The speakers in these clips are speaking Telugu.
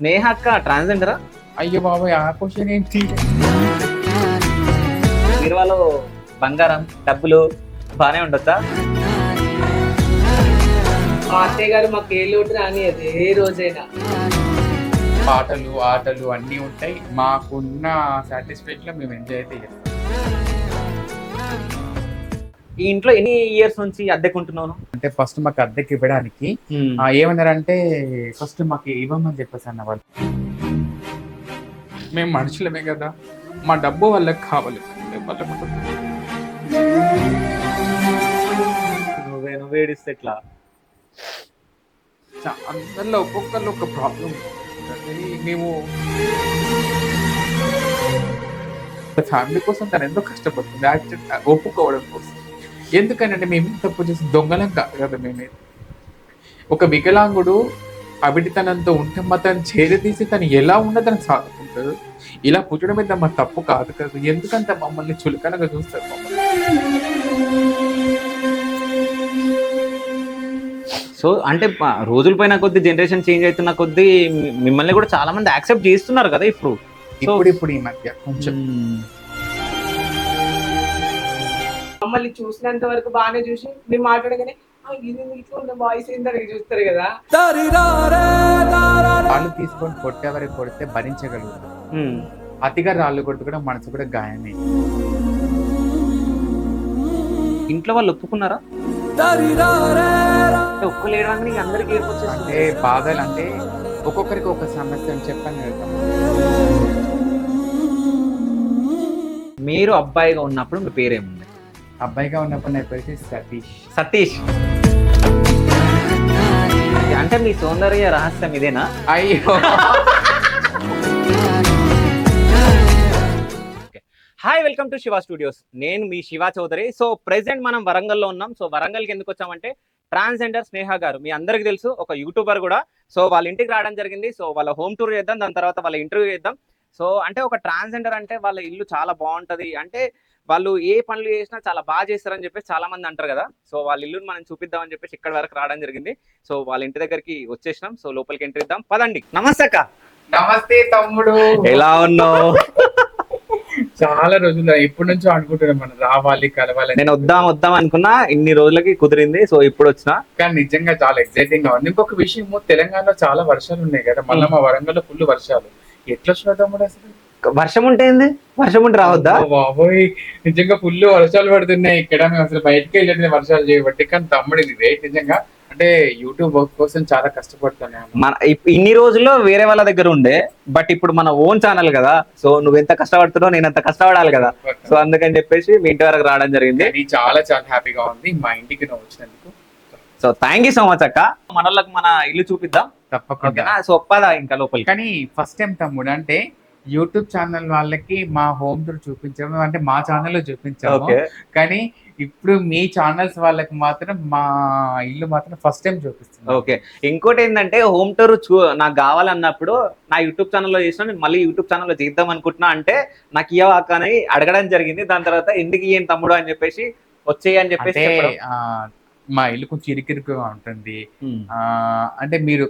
స్నేహ అక్క ట్రాన్స్జెండరా? అయ్యో బాబాయ్ ఆ క్వశ్చన్ ఏంటి? బీరువాలో బంగారం, డబ్బులు బానే ఉండొచ్చా? మా అత్తయ్య గారు మాకు ఏ లోటు రానియదు ఏ రోజైనా. పాటలు ఆటలు అన్నీ ఉంటాయి. మాకున్న సాటిస్ఫాక్షన్ మేము ఎంజాయ్ అయితే చేస్తాం. ఈ ఇంట్లో ఎన్ని ఇయర్స్ నుంచి అద్దెకుంటున్నాను? అంటే ఫస్ట్ మాకు అద్దెకి ఇవ్వడానికి ఏమన్నారంటే ఫస్ట్ మాకు ఇవ్వమని చెప్పేసి అన్న వాళ్ళు. మేము మనుషులమే కదా, మా డబ్బు వాళ్ళకి కావాలి. నువ్వు ఏడిస్తే ఎట్లా? అందరిలో ఒక్కొక్కరిలో ఒక ప్రాబ్లం. మేము ఫ్యామిలీ కోసం తను ఎంతో కష్టపడుతుంది యాక్చువల్ ఒప్పుకోవడం కోసం. ఎందుకంటే మేము తప్పు చేసి దొంగలం కాదు కదా. మేమే ఒక వికలాంగుడు అవిటితనంతో ఉంటే తను చేరదీసి తను ఎలా ఉన్నదని సాదుకుంటాడు. ఇలా పుట్టడం మీద మా తప్పు కాదు కదా. ఎందుకంటే మమ్మల్ని చులకనగా చూస్తారు మమ్మల్ని. సో అంటే రోజుల పైన కొద్ది జనరేషన్ చేంజ్ అవుతున్న కొద్దీ మిమ్మల్ని కూడా చాలా మంది యాక్సెప్ట్ చేస్తున్నారు కదా ఇప్పుడు. ఇప్పుడు ఈ మధ్య కొంచెం మమ్మల్ని చూసినంత వరకు బాగానే చూసి మేము మాట్లాడగానే ఇది ఇట్లా ఉన్న వాయిస్ ఏంటని చూస్తారు కదా. రాళ్ళు తీసుకొని కొట్టేవరకు కొడితే భరించగలుగుతారు. అతిగా రాళ్ళు కొట్టుకోవడం మనసు కూడా గాయమే. ఇంట్లో వాళ్ళు ఒప్పుకున్నారా? ఒక్కలేడానికి అందరికి అంటే బాధలు అంటే ఒక్కొక్కరికి ఒక సమస్య అని చెప్పాను కదా. మీరు అబ్బాయిగా ఉన్నప్పుడు మీ పేరేముంది? అబ్బాయిగా ఉన్నప్పుడు నా పేరు సతీష్. సతీష్. అంటే మీ సౌందర్య రహస్యం ఇదేనా? అయ్యో. Hi, welcome to Shiva studios. నేను మీ శివ చౌదరి. సో ప్రెసెంట్ మనం వరంగల్లో ఉన్నాం. సో వరంగల్కి ఎందుకు వచ్చామంటే ట్రాన్స్జెండర్ స్నేహ గారు మీ అందరికి తెలుసు, ఒక యూట్యూబర్ కూడా. సో వాళ్ళ ఇంటికి రావడం జరిగింది. సో వాళ్ళ హోమ్ టూర్ చేద్దాం, దాని తర్వాత వాళ్ళ ఇంటర్వ్యూ చేద్దాం. సో అంటే ఒక ట్రాన్స్జెండర్ అంటే వాళ్ళ ఇల్లు చాలా బాగుంటది, అంటే వాళ్ళు ఏ పనులు చేసినా చాలా బాగా చేస్తారని చెప్పేసి చాలా మంది అంటారు కదా. సో వాళ్ళ ఇల్లుని మనం చూపిద్దామని చెప్పేసి ఇక్కడ వరకు రావడం జరిగింది. సో వాళ్ళ ఇంటి దగ్గరికి వచ్చేసినాం. సో లోపలికి ఎంట్రీ ఇద్దాం, పదండి. నమస్తే అక్క. నమస్తే తమ్ముడు, ఎలా ఉన్నావు? చాలా రోజులు ఎప్పటి నుంచో అనుకుంటున్నాం మనం రావాలి కలవాలి. నేను వద్దాం అనుకున్నా, ఇన్ని రోజులకి కుదిరింది. సో ఇప్పుడు వచ్చినా, కానీ నిజంగా చాలా ఎక్సైటింగ్ గా ఉంది. ఇంకొక విషయం, తెలంగాణలో చాలా వర్షాలు ఉన్నాయి కదా, మళ్ళీ మా వరంగల్లో ఫుల్ వర్షాలు. ఎట్లా వచ్చినా తమ్ముడు అసలు? వర్షం ఉంటే ఏంది? వర్షం ఉంటే రావద్దా? బాబోయ్, నిజంగా ఫుల్ వర్షాలు పడుతున్నాయి ఇక్కడ. మేము అసలు బయటకి వెళ్ళలేదు వర్షాలు చేయబట్టి. కానీ తమ్ముడు ఇది రేట్ నిజంగా, అంటే యూట్యూబ్ వర్క్ కోసం చాలా కష్టపడుతున్నాను. మన ఇన్ని రోజుల్లో వేరే వాళ్ళ దగ్గర ఉండే, బట్ ఇప్పుడు మన ఓన్ ఛానల్ కదా. సో నువ్వు ఎంత కష్టపడుతున్నావు, నేను ఎంత కష్టపడాలి కదా. సో అందుకని చెప్పేసి మీ ఇంటి వరకు రావడం జరిగింది. చాలా చాలా హ్యాపీగా ఉంది మా ఇంటికి నువ్వు వచ్చినందుకు. So thank you so much అక్క. మనోళ్ళకి మన ఇల్లు చూపిద్దాం తప్పకుండా. సో ఒప్పదా ఇంకా లోపలికి. కానీ ఫస్ట్ టైం తమ్ముడు అంటే యూట్యూబ్ ఛానల్ వాళ్ళకి మా హోమ్ టూర్ చూపించాము, అంటే మా ఛానల్లో చూపించాము. కానీ ఇప్పుడు మీ ఛానల్స్ వాళ్ళకి మాత్రం మా ఇల్లు మాత్రం ఫస్ట్ టైం చూపిస్తున్నాం. ఓకే, ఇంకోటి ఏంటంటే హోమ్ టూర్ నాకు కావాలన్నప్పుడు నా యూట్యూబ్ ఛానల్లో చేసిన, నేను మళ్ళీ యూట్యూబ్ ఛానల్లో చేద్దాం అనుకుంటున్నా. అంటే నాకు ఇవ్వక అని అడగడం జరిగింది. దాని తర్వాత ఎందుకు ఇయ్యని తమ్ముడు అని చెప్పేసి వచ్చేయి అని చెప్పేసి మా ఇల్లు కొంచెం ఇరుకిరుకుగా ఉంటుంది. అంటే మీరు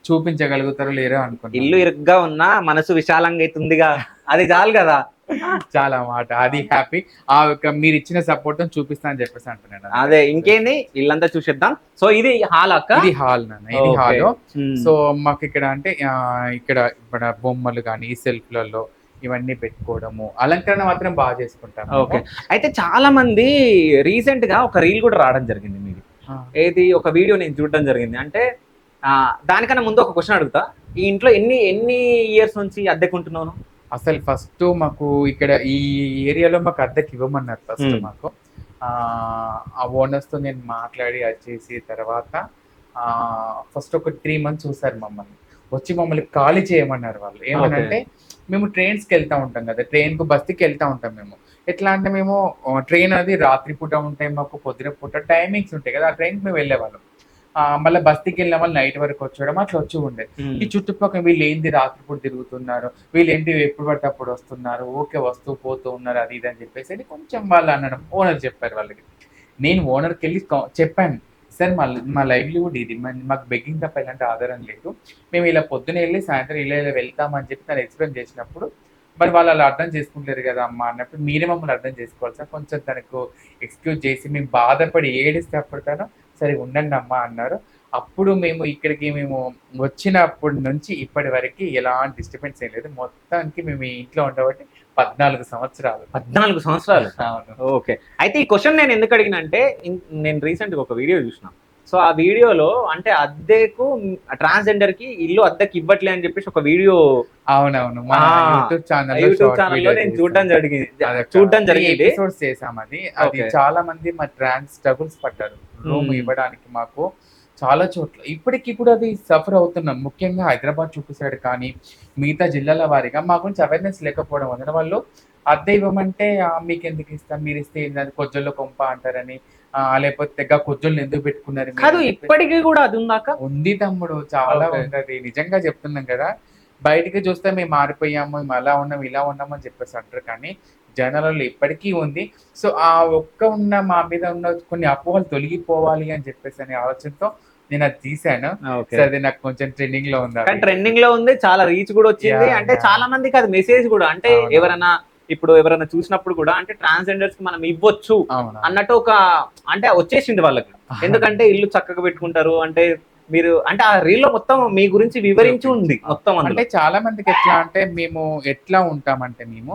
చూపించగలుగుతారో లేరో అనుకుంటా. ఇల్లు ఇరుగ్గా ఉన్నా మనసు విశాలంగా అవుతుందిగా, అది చాలు కదా. చాలా మాట, అది హ్యాపీ. ఆ మీరు ఇచ్చిన సపోర్ట్ చూపిస్తా అని చెప్పేసి అంటున్నాను. అదే, ఇంకేంది, ఇల్లంతా చూసేద్దాం. సో ఇది హాల్ అక్క? ఇది హాల్ నాన్న, ఇది హాల్. సో మాకు ఇక్కడ అంటే ఇక్కడ బొమ్మలు కానీ సెల్ఫ్లలో ఇవన్నీ పెట్టుకోవడము, అలంకరణ మాత్రం బాగా చేసుకుంటాం. ఓకే, అయితే చాలా మంది రీసెంట్ గా ఒక రీల్ కూడా రావడం జరిగింది మీది. ఏది ఒక వీడియో నేను చూడడం జరిగింది. అంటే దానికన్నా ముందు ఒక క్వశ్చన్ అడుగుతా, ఈ ఇంట్లో ఎన్ని ఇయర్స్ నుంచి అద్దెకుంటున్నాను? అసలు ఫస్ట్ మాకు ఇక్కడ ఈ ఏరియాలో మాకు అద్దెకి ఇవ్వమన్నారు. ఫస్ట్ మాకు ఆ ఓనర్స్ తో నేను మాట్లాడి వచ్చేసి తర్వాత ఫస్ట్ ఒక 3 months చూసారు మమ్మల్ని. వచ్చి మమ్మల్ని ఖాళీ చేయమన్నారు వాళ్ళు. ఏమనంటే మేము ట్రైన్స్కి వెళ్తూ ఉంటాం కదా, ట్రైన్కు బస్కి వెళ్తూ ఉంటాం మేము. ఎట్లా అంటే మేము ట్రైన్ అది రాత్రిపూట ఉంటాయి, మాకు పొద్దున పూట టైమింగ్స్ ఉంటాయి కదా, ఆ ట్రైన్కి మేము వెళ్ళేవాళ్ళం. మళ్ళీ బస్తీకి వెళ్ళిన వాళ్ళు నైట్ వరకు వచ్చేయడం అట్లా వచ్చి ఉండేది. ఈ చుట్టుపక్కల వీళ్ళు ఏంది రాత్రిపూట తిరుగుతున్నారు, వీళ్ళు ఏంటి ఎప్పుడు పడితే అప్పుడు వస్తున్నారు, ఓకే వస్తూ పోతూ ఉన్నారు, అది ఇది అని చెప్పేసి కొంచెం వాళ్ళు అనడం. ఓనర్ చెప్పారు వాళ్ళకి. నేను ఓనర్కి వెళ్ళి చెప్పాను, సార్ మా లైవ్లీవుడ్ ఇది, మాకు బెగ్గింగ్ తప్ప ఎలాంటి ఆధారం లేదు, మేము ఇలా పొద్దున వెళ్ళి సాయంత్రం ఇలా వెళ్తామని చెప్పి తను ఎక్స్ప్లెయిన్ చేసినప్పుడు మరి వాళ్ళు అలా అర్థం చేసుకుంటారు కదా అమ్మ అన్నప్పుడు మీరే మమ్మల్ని అర్థం చేసుకోవాలి సార్, కొంచెం తనకు ఎక్స్క్యూజ్ చేసి మేము బాధపడి ఏడిస్తే అప్పుడు తను సరే ఉండండి అమ్మ అన్నారు. అప్పుడు ఇక్కడికి మేము వచ్చినప్పటి నుంచి ఇప్పటి వరకు ఎలాంటి డిస్టర్బెన్స్ ఏం లేదు. మొత్తానికి మేము ఈ ఇంట్లో ఉండబట్టి 14 సంవత్సరాలు. 14 సంవత్సరాలు. అవును. ఓకే. అయితే ఈ క్వశ్చన్ నేను ఎందుకు అడిగిన అంటే నేను రీసెంట్గా ఒక వీడియో చూసిన. సో ఆ వీడియోలో అంటే అద్దెకు ట్రాన్స్జెండర్ కి ఇల్లు అద్దెకి ఇవ్వట్లే అని చెప్పేసి ఒక వీడియో అవునవును మన యూట్యూబ్ ఛానల్లో నేను చూడడం జరిగింది. ఎపిసోడ్స్ చేసాం. అది చాలా మంది మా ట్రాన్స్ స్ట్రగుల్స్ పడ్డారు రూమ్ ఇవ్వడానికి. మాకు చాలా చోట్ల ఇప్పటికి కూడా అది సఫర్ అవుతున్నాం. ముఖ్యంగా హైదరాబాద్ చుట్టూ సైడ్ కానీ మిగతా జిల్లాల వారీగా మా గురించి అవేర్నెస్ లేకపోవడం వలన వాళ్ళు అద్దె ఇవ్వమంటే మీకు ఎందుకు ఇస్తాం, మీరు ఇస్తే ఏంటంటే కొజ్జల్లో కొంప అంటారని, లేకపోతే కొజ్జోళ్ళు ఎందుకు పెట్టుకున్నారు కాదు. ఇప్పటికీ కూడా అది ఉందాక ఉంది తమ్ముడు, చాలా ఉంటది. నిజంగా చెప్తున్నాం కదా, బయటికి చూస్తే మేము మారిపోయాము, మేము అలా ఉన్నాం ఇలా ఉన్నాము అని చెప్పేసి అంటారు, కానీ జనాలలో ఇప్పటికీ ఉంది. సో ఆ ఉన్న మా మీద ఉన్న కొన్ని అపోహలు తొలగిపోవాలి అని చెప్పేసి అనే ఆలోచనతో నేను అది తీసాను. అది నాకు కొంచెం ట్రెండింగ్ లో ఉంది. ట్రెండింగ్ లో ఉంది, చాలా రీచ్ కూడా వచ్చింది. అంటే చాలా మందికి అది మెసేజ్ కూడా, అంటే ఎవరైనా చూసినప్పుడు కూడా అంటే ట్రాన్స్జెండర్స్ కి మనం ఇవ్వచ్చు అన్నట్టు ఒక అంటే వచ్చేసింది వాళ్ళకి. ఎందుకంటే ఇల్లు చక్కగా పెట్టుకుంటారు అంటే మీరు అంటే ఆ రీల్ లో మొత్తం మీ గురించి వివరించి ఉంది మొత్తం. అంటే చాలా మందికి ఎట్లా అంటే మేము ఎట్లా ఉంటామంటే మేము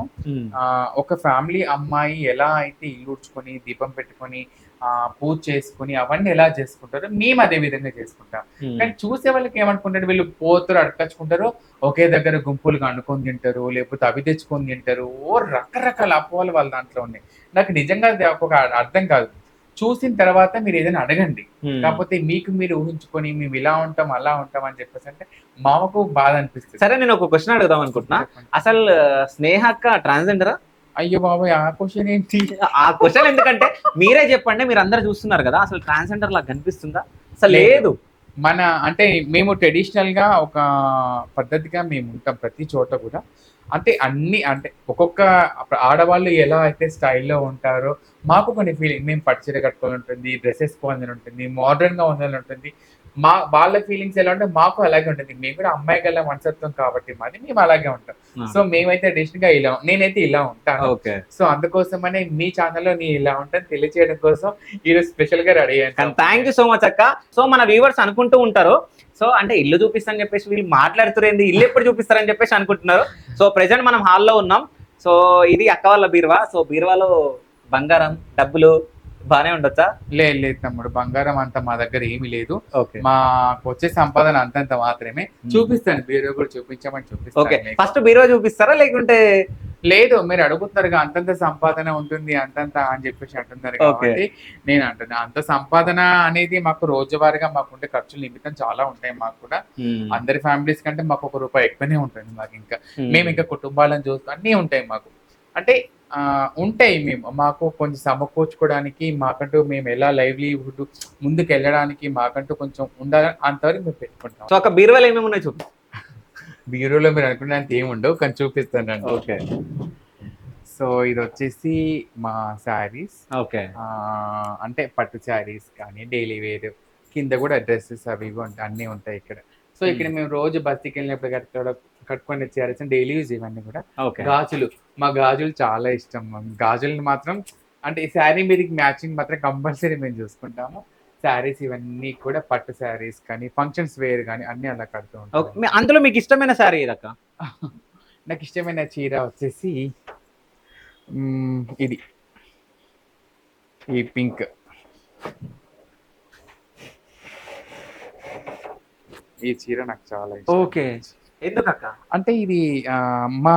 ఒక ఫ్యామిలీ అమ్మాయి ఎలా అయితే ఇల్లు ఉడ్చుకొని దీపం పెట్టుకొని పూజ చేసుకుని అవన్నీ ఎలా చేసుకుంటారో మేము అదే విధంగా చేసుకుంటాం. కానీ చూసే వాళ్ళకి ఏమనుకుంటారు, వీళ్ళు పోతారు అడకచ్చుకుంటారు, ఒకే దగ్గర గుంపులుగా అనుకొని తింటారు, లేకపోతే అవి తెచ్చుకొని తింటారు, రకరకాల అపోహలు వాళ్ళ దాంట్లో ఉన్నాయి. నాకు నిజంగా ఒక అర్థం కాదు. చూసిన తర్వాత మీరు ఏదైనా అడగండి, కాకపోతే మీకు మీరు ఊహించుకొని మేము ఇలా ఉంటాం అలా ఉంటాం అని చెప్పేసి అంటే మాకు బాధ అనిపిస్తుంది. సరే, నేను ఒక క్వశ్చన్ అడుగుదాం అనుకుంటున్నా. అసలు స్నేహ అక్క ట్రాన్స్జెండరా? అయ్యో బాబాయ్, ఆ క్వశ్చన్ ఏంటి? ఆ క్వశ్చన్ ఎందుకంటే మీరే చెప్పండి, మీరు అందరు చూస్తున్నారు కదా, అసలు ట్రాన్స్జెండర్ లాగా కనిపిస్తుందా? అసలు లేదు. మన అంటే మేము ట్రెడిషనల్ గా ఒక పద్ధతిగా మేము ఉంటాం ప్రతి చోట కూడా. అంటే అన్ని అంటే ఒక్కొక్క ఆడవాళ్ళు ఎలా అయితే స్టైల్లో ఉంటారో మాకు కొన్ని ఫీలింగ్, మేము పట్టుచీర కట్టుకోవాలని ఉంటుంది, డ్రెస్ వేసుకోవాలని ఉంటుంది, మోడర్న్ గా ఉండాలని ఉంటుంది. వాళ్ళ ఫీలింగ్స్ ఎలా ఉంటే మాకు అలాగే ఉంటుంది. మేము కూడా అమ్మాయి గల మనసత్వం కాబట్టి మేము అలాగే ఉంటాం. సో మేమైతే ట్రెడిషనల్ గా ఇలా, నేనైతే ఇలా ఉంటాను. సో అందుకోసమనే మీ ఛానల్లో నేను ఇలా ఉంటాను తెలియజేయడం కోసం ఈరోజు స్పెషల్ గా రెడీ అయ్యాను. థ్యాంక్ యూ సో మచ్ అక్క. సో మన వ్యూవర్స్ అనుకుంటూ ఉంటారు, సో అంటే ఇల్లు చూపిస్తారని చెప్పేసి వీళ్ళు మాట్లాడుతురేంది, ఇల్లు ఎప్పుడు చూపిస్తారని చెప్పేసి అనుకుంటున్నారు. సో ప్రెసెంట్ మనం హాల్లో ఉన్నాం. సో ఇది అక్క వాళ్ళ బీరువా. సో బీరువాలో బంగారం డబ్బులు బానే ఉండొచ్చా? లేదు తమ్ముడు, బంగారం అంత మా దగ్గర ఏమీ లేదు. మాకు వచ్చే సంపాదన అంతంత మాత్రమే. చూపిస్తాను, బీరువా కూడా చూపించామని చూపిస్తాను. ఫస్ట్ బీరువా చూపిస్తారా లేకుంటే? లేదు, మీరు అడుగుతున్నారు అంతంత సంపాదన ఉంటుంది అంతంత అని చెప్పేసి అంటున్నారు కాబట్టి నేను అంటున్నా, అంత సంపాదన అనేది మాకు రోజువారీగా మాకుండే ఖర్చులు నిమిత్తం చాలా ఉంటాయి. మాకు కూడా అందరి ఫ్యామిలీస్ కంటే మాకు ₹1 ఎక్కువనే ఉంటుంది. మాకు మేము ఇంకా కుటుంబాలను చూస్తూ అన్నీ ఉంటాయి మాకు. అంటే ఉంటాయి, మాకు కొంచెం సమకూర్చుకోవడానికి, మాకంటూ మేము ఎలా లైవ్లీహుడ్ ముందుకు వెళ్ళడానికి మాకంటూ కొంచెం ఉండాలని అంతవరకు మేము పెట్టుకుంటాం. సో ఒక బీరువాలో ఏమేమి ఉన్నాయి చూపి. బీరువాలో మీరు అనుకున్నంత ఏమి ఉండవు, కానీ చూపిస్తానండి. ఓకే. సో ఇది వచ్చేసి మా శారీస్. ఓకే. అంటే పట్టు శారీస్ కానీ డైలీ వేర్, కింద కూడా డ్రెస్సెస్ అవి ఇవి ఉంటాయి, అన్నీ ఉంటాయి ఇక్కడ. సో ఇక్కడ మేము రోజు బస్తీకి వెళ్ళినప్పుడు కట్టుకొని శారీస్ డైలీ యూజ్ ఇవన్నీ కూడా. గాజులు, మా గాజులు చాలా ఇష్టం. గాజులు మాత్రం అంటే ఈ శారీ మీదకి మ్యాచింగ్ మాత్రం కంపల్సరీ మేము చూసుకుంటాము. శారీస్ ఇవన్నీ కూడా పట్టు శారీస్ కానీ ఫంక్షన్స్ వేర్ కానీ అన్ని అలా కడుతూ ఉంటాం. అందులో మీకు ఇష్టమైన శారీ ఏదక్క? నాకు ఇష్టమైన చీర వచ్చేసి ఇది, ఈ పింక్. ఈ చీర నాకు చాలా ఇష్టం. ఓకే. ఎందుకక్క? అంటే ఇది మా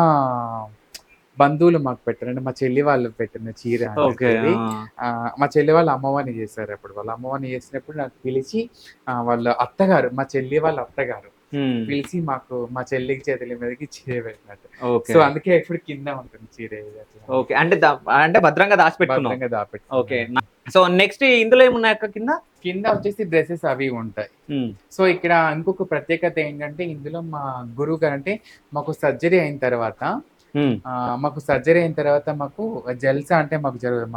బంధువులు మాకు పెట్టారంటే మా చెల్లి వాళ్ళు పెట్టిన చీర. మా చెల్లి వాళ్ళు అమ్మవారిని చేశారు. అప్పుడు వాళ్ళ అమ్మవారిని చేసినప్పుడు నాకు పిలిచి వాళ్ళ అత్తగారు, మా చెల్లి వాళ్ళ అత్తగారు పిలిచి మాకు మా చెల్లికి చేతుల మీదకి చీర పెట్టినట్టు. సో అందుకే ఎప్పుడు కింద ఉంటుంది చీర. ఓకే. అంటే భద్రంగా దాచిపెట్టుకున్నాం. ఓకే. సో నెక్స్ట్ ఇందులో ఏమున్నాయి అక్క? కింద వచ్చేసి డ్రెస్సెస్ అవి ఉంటాయి. సో ఇక్కడ ఇంకొక ప్రత్యేకత ఏంటంటే ఇందులో మా గురువు గారు అంటే మాకు సర్జరీ అయిన తర్వాత మాకు జల్సా అంటే మాకు జరగదు.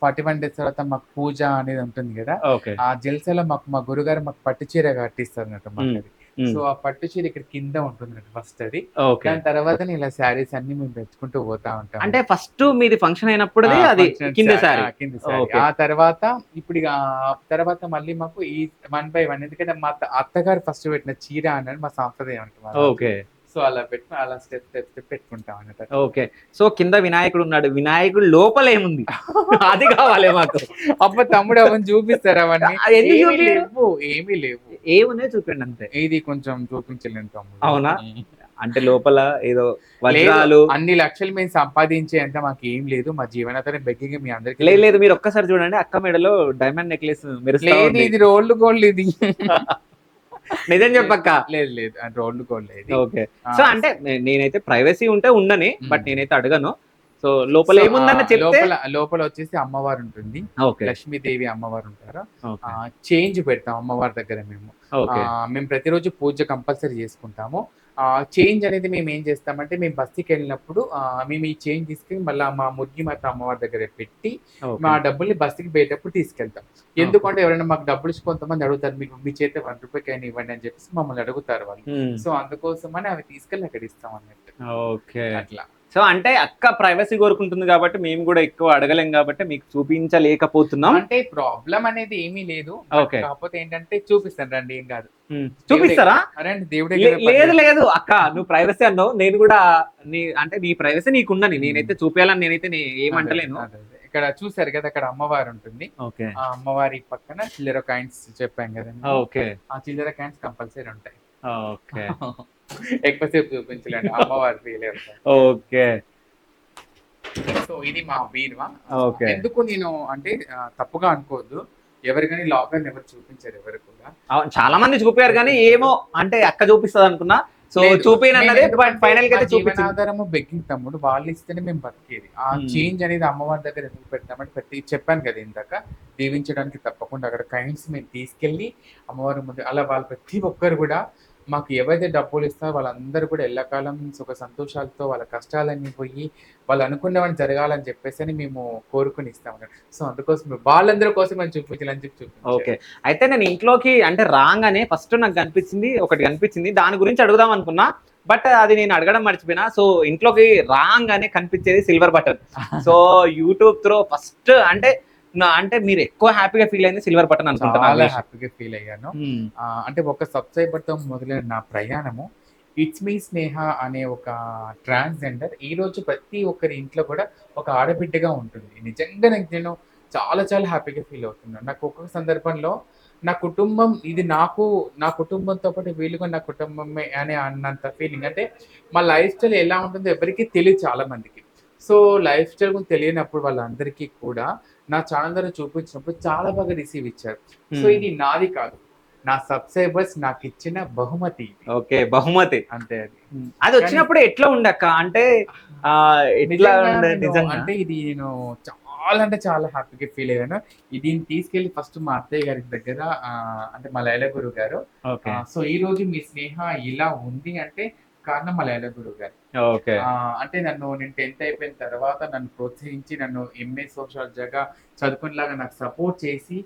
41 డేస్ తర్వాత మాకు పూజ అనేది ఉంటుంది కదా, ఓకే. ఆ జల్సాలో మాకు మా గురుగారు మాకు పట్టు చీర కట్టిస్తారు అన్నట్టు మాకు అది. సో ఆ పట్టు చీర ఇక్కడ కింద ఉంటుంది ఫస్ట్ అది. ఓకే. దాని తర్వాత ఇలా శారీస్ అన్ని మేము పెంచుకుంటూ పోతా ఉంటాం. అంటే ఫస్ట్ మీది ఫంక్షన్ అయినప్పుడు అది కింద సారీ. కింద సారీ. ఓకే. ఆ తర్వాత ఇప్పుడు ఇక ఆ తర్వాత మళ్ళీ మాకు ఈ 1 by 1, ఎందుకంటే మా అత్తగారు ఫస్ట్ పెట్టిన చీర అనేది మా సాంప్రదాయం అంటారు. ఓకే. సో అలా పెట్టుకుని అలా స్టెప్ పెట్టుకుంటాం అన్నట్టు. ఓకే. సో కింద వినాయకుడు ఉన్నాడు, వినాయకుడు లోపల ఏముంది అది కావాలి మాకు. అబ్బా తమ్ముడు అవన్నీ చూపిస్తారు అవన్నీ. ఎందుకు ఏమీ చూపియ్యరు? లేవు, ఏమీ లేవు. ఏమున్నాయి చూపండి అంతే. ఇది కొంచెం చూపించలేను తమ్ముడు. అవునా? అంటే లోపల ఏదో వజ్రాలు. లేదు, అన్ని లక్షలు మేము సంపాదించే అంత మాకు ఏం లేదు. మా జీవనాధారం బెగ్గింగ్ మీ అందరికి లేదు లేదు, మీరు ఒక్కసారి చూడండి, అక్క మెడలో డైమండ్ నెక్లెస్ మెరుస్తా లేదు. ఉంది. ఇది రోల్డ్ గోల్డ్ ఇది. నిజం చెప్పక్క. లేదు లేదు, రోల్డ్ గోల్డ్ ఇది. ఓకే. సో అంటే నేనైతే ప్రైవసీ ఉంటే ఉండని, బట్ నేనైతే అడగను. సో లోపల ఏముందన్న చెప్తే. లోపల వచ్చేసి అమ్మవారు ఉంటుంది, ఓకే. లక్ష్మీదేవి అమ్మవారు ఉంటారు. ఓకే. చేంజ్ పెడతాం అమ్మవారి దగ్గర మేము. ఓకే. మేము ప్రతిరోజు పూజ కంపల్సరీ చేసుకుంటాము. చేంజ్ అనేది మేము ఏం చేస్తామంటే, మేము బస్సుకి వెళ్ళినప్పుడు మేము ఈ చేంజ్ తీసుకుని మళ్ళీ మా ముగ్గి మాత అమ్మవారి దగ్గర పెట్టి మా డబ్బుల్ని బస్సుకి పోయేటప్పుడు తీసుకెళ్తాం. ఎందుకంటే ఎవరైనా మాకు డబ్బులు ఇచ్చి కొంతమంది అడుగుతారు, మీకు మీ చేత 1 రూపాయికైనా ఇవ్వండి అని చెప్పేసి మమ్మల్ని అడుగుతారు వాళ్ళు. సో అందుకోసమని అవి తీసుకెళ్ళి అక్కడ ఇస్తాం అన్నట్టు. ఓకే. అట్లా. సో అంటే అక్క ప్రైవసీ కోరుకుంటుంది కాబట్టి మేము కూడా ఎక్కువ అడగలేం కాబట్టి మీకు చూపించలేకపోతున్నాం. అంటే ప్రాబ్లం అనేది ఏమీ లేదు. ఓకే. కాకపోతే ఏంటంటే చూపిస్తాను రండి, ఏం కాదు. చూపిస్తారా? రండి, దేవుడే. లేదు లేదు అక్క, నువ్వు ప్రైవసీ అన్నావు, నేను కూడా నీ ప్రైవసీ నీకుందని నేనైతే చూపించాలని నేనైతే ఏమంటలేను. ఇక్కడ చూసారు కదా, అక్కడ అమ్మవారు ఉంటుంది. ఓకే. ఆ అమ్మవారి పక్కన చిల్లర కాయిన్స్ చెప్పాం కదా. ఓకే. ఆ చిల్లర కాయిన్స్ కంపల్సరీ ఉంటాయి. ఓకే. ఎక్కువసేపు చూపించలేండి, అమ్మవారి ఫీల్ అవుతాయి. ఓకే. సో ఇది మా బీరువా. ఓకే. ఎందుకు నేను అంటే తప్పుగా అనుకోవద్దు, ఎవరికైనా లాకర్ ఎవరు చూపించారు ఎవరు కూడా. చాలా మంది చూపారు కానీ ఏమో అంటే అక్క చూపిస్తుంది అనుకున్నా. సో చూపినన్నదే ఫైనల్ గా జీవనాధారము బెగ్గింగ్ తమ్ముడు, వాళ్ళు ఇస్తేనే మేము బతికేది. ఆ చేంజ్ అనేది అమ్మవారి దగ్గర ఎందుకు పెడతామంటే చెప్పాను కదా ఇందాక, దీవించడానికి తప్పకుండా అక్కడ కైండ్స్ మేము తీసుకెళ్ళి అమ్మవారి ముందు అలా వాళ్ళు ప్రతి ఒక్కరు కూడా మాకు ఎవరైతే డబ్బులు ఇస్తారో వాళ్ళందరూ కూడా ఎల్లకాలం సుఖ సంతోషాలతో వాళ్ళ కష్టాలన్నీ పోయి వాళ్ళు అనుకున్నవని జరగాలని చెప్పేసి మేము కోరుకుని ఇస్తాం. సో అందుకోసం వాళ్ళందరి కోసం మేము చూపించాలని చెప్పి చూపించాం. ఓకే. అయితే నేను ఇంట్లోకి అంటే రాగానే ఫస్ట్ నాకు ఒకటి కనిపించింది, దాని గురించి అడుగుదాం అనుకున్నా, బట్ అది నేను అడగడం మర్చిపోయినా. సో ఇంట్లోకి రాగానే కనిపించేది silver button. So YouTube throw first అంటే మీరు ఎక్కువ హ్యాపీగా ఫీల్ అయింది సిల్వర్ బటన్ అనుకుంటా. చాలా హ్యాపీగా ఫీల్ అయ్యాను. అంటే ఒక సబ్స్క్రైబర్ తో మొదలైన నా ప్రయాణము ఇట్స్ మీ స్నేహ అనే ఒక ట్రాన్స్జెండర్ ఈ రోజు ప్రతి ఒక్కరి ఇంట్లో కూడా ఒక ఆడబిడ్డగా ఉంటుంది. నిజంగా నేను చాలా చాలా హ్యాపీగా ఫీల్ అవుతున్నాను. నాకు ఒక్కొక్క సందర్భంలో నా కుటుంబం ఇది నా కుటుంబంతో పాటు వీళ్ళు కూడా నా కుటుంబమే అని అన్నంత ఫీలింగ్. అంటే మా లైఫ్ స్టైల్ ఎలా ఉంటుందో ఎవరికి తెలియదు చాలా మందికి. సో లైఫ్ స్టైల్ గురించి తెలియనప్పుడు వాళ్ళందరికీ కూడా నా ఛానల్ ద్వారా చూపించినప్పుడు చాలా బాగా రిసీవ్ ఇచ్చారు. సో ఇది నాది కాదు, నా సబ్స్క్రైబర్స్ నాకు ఇచ్చిన బహుమతి. ఓకే. బహుమతి అంతే. అది వచ్చినప్పుడు ఎట్లా ఉండక్క అంటే అంటే ఇది నేను చాలా అంటే చాలా హ్యాపీగా ఫీల్ అయ్యాను. దీన్ని తీసుకెళ్లి ఫస్ట్ మా అత్తయ్య గారి దగ్గర అంటే మా లైలా గురువు గారు. సో ఈ రోజు మీ స్నేహ ఇలా ఉంది అంటే కారణం మా లైలా గురువు గారు. అంటే నేను 10th అయిపోయిన తర్వాత నన్ను ప్రోత్సహించి నన్ను ఎంఏ సోషియాలజీగా చదువుకునేలాగా నాకు సపోర్ట్ చేసి,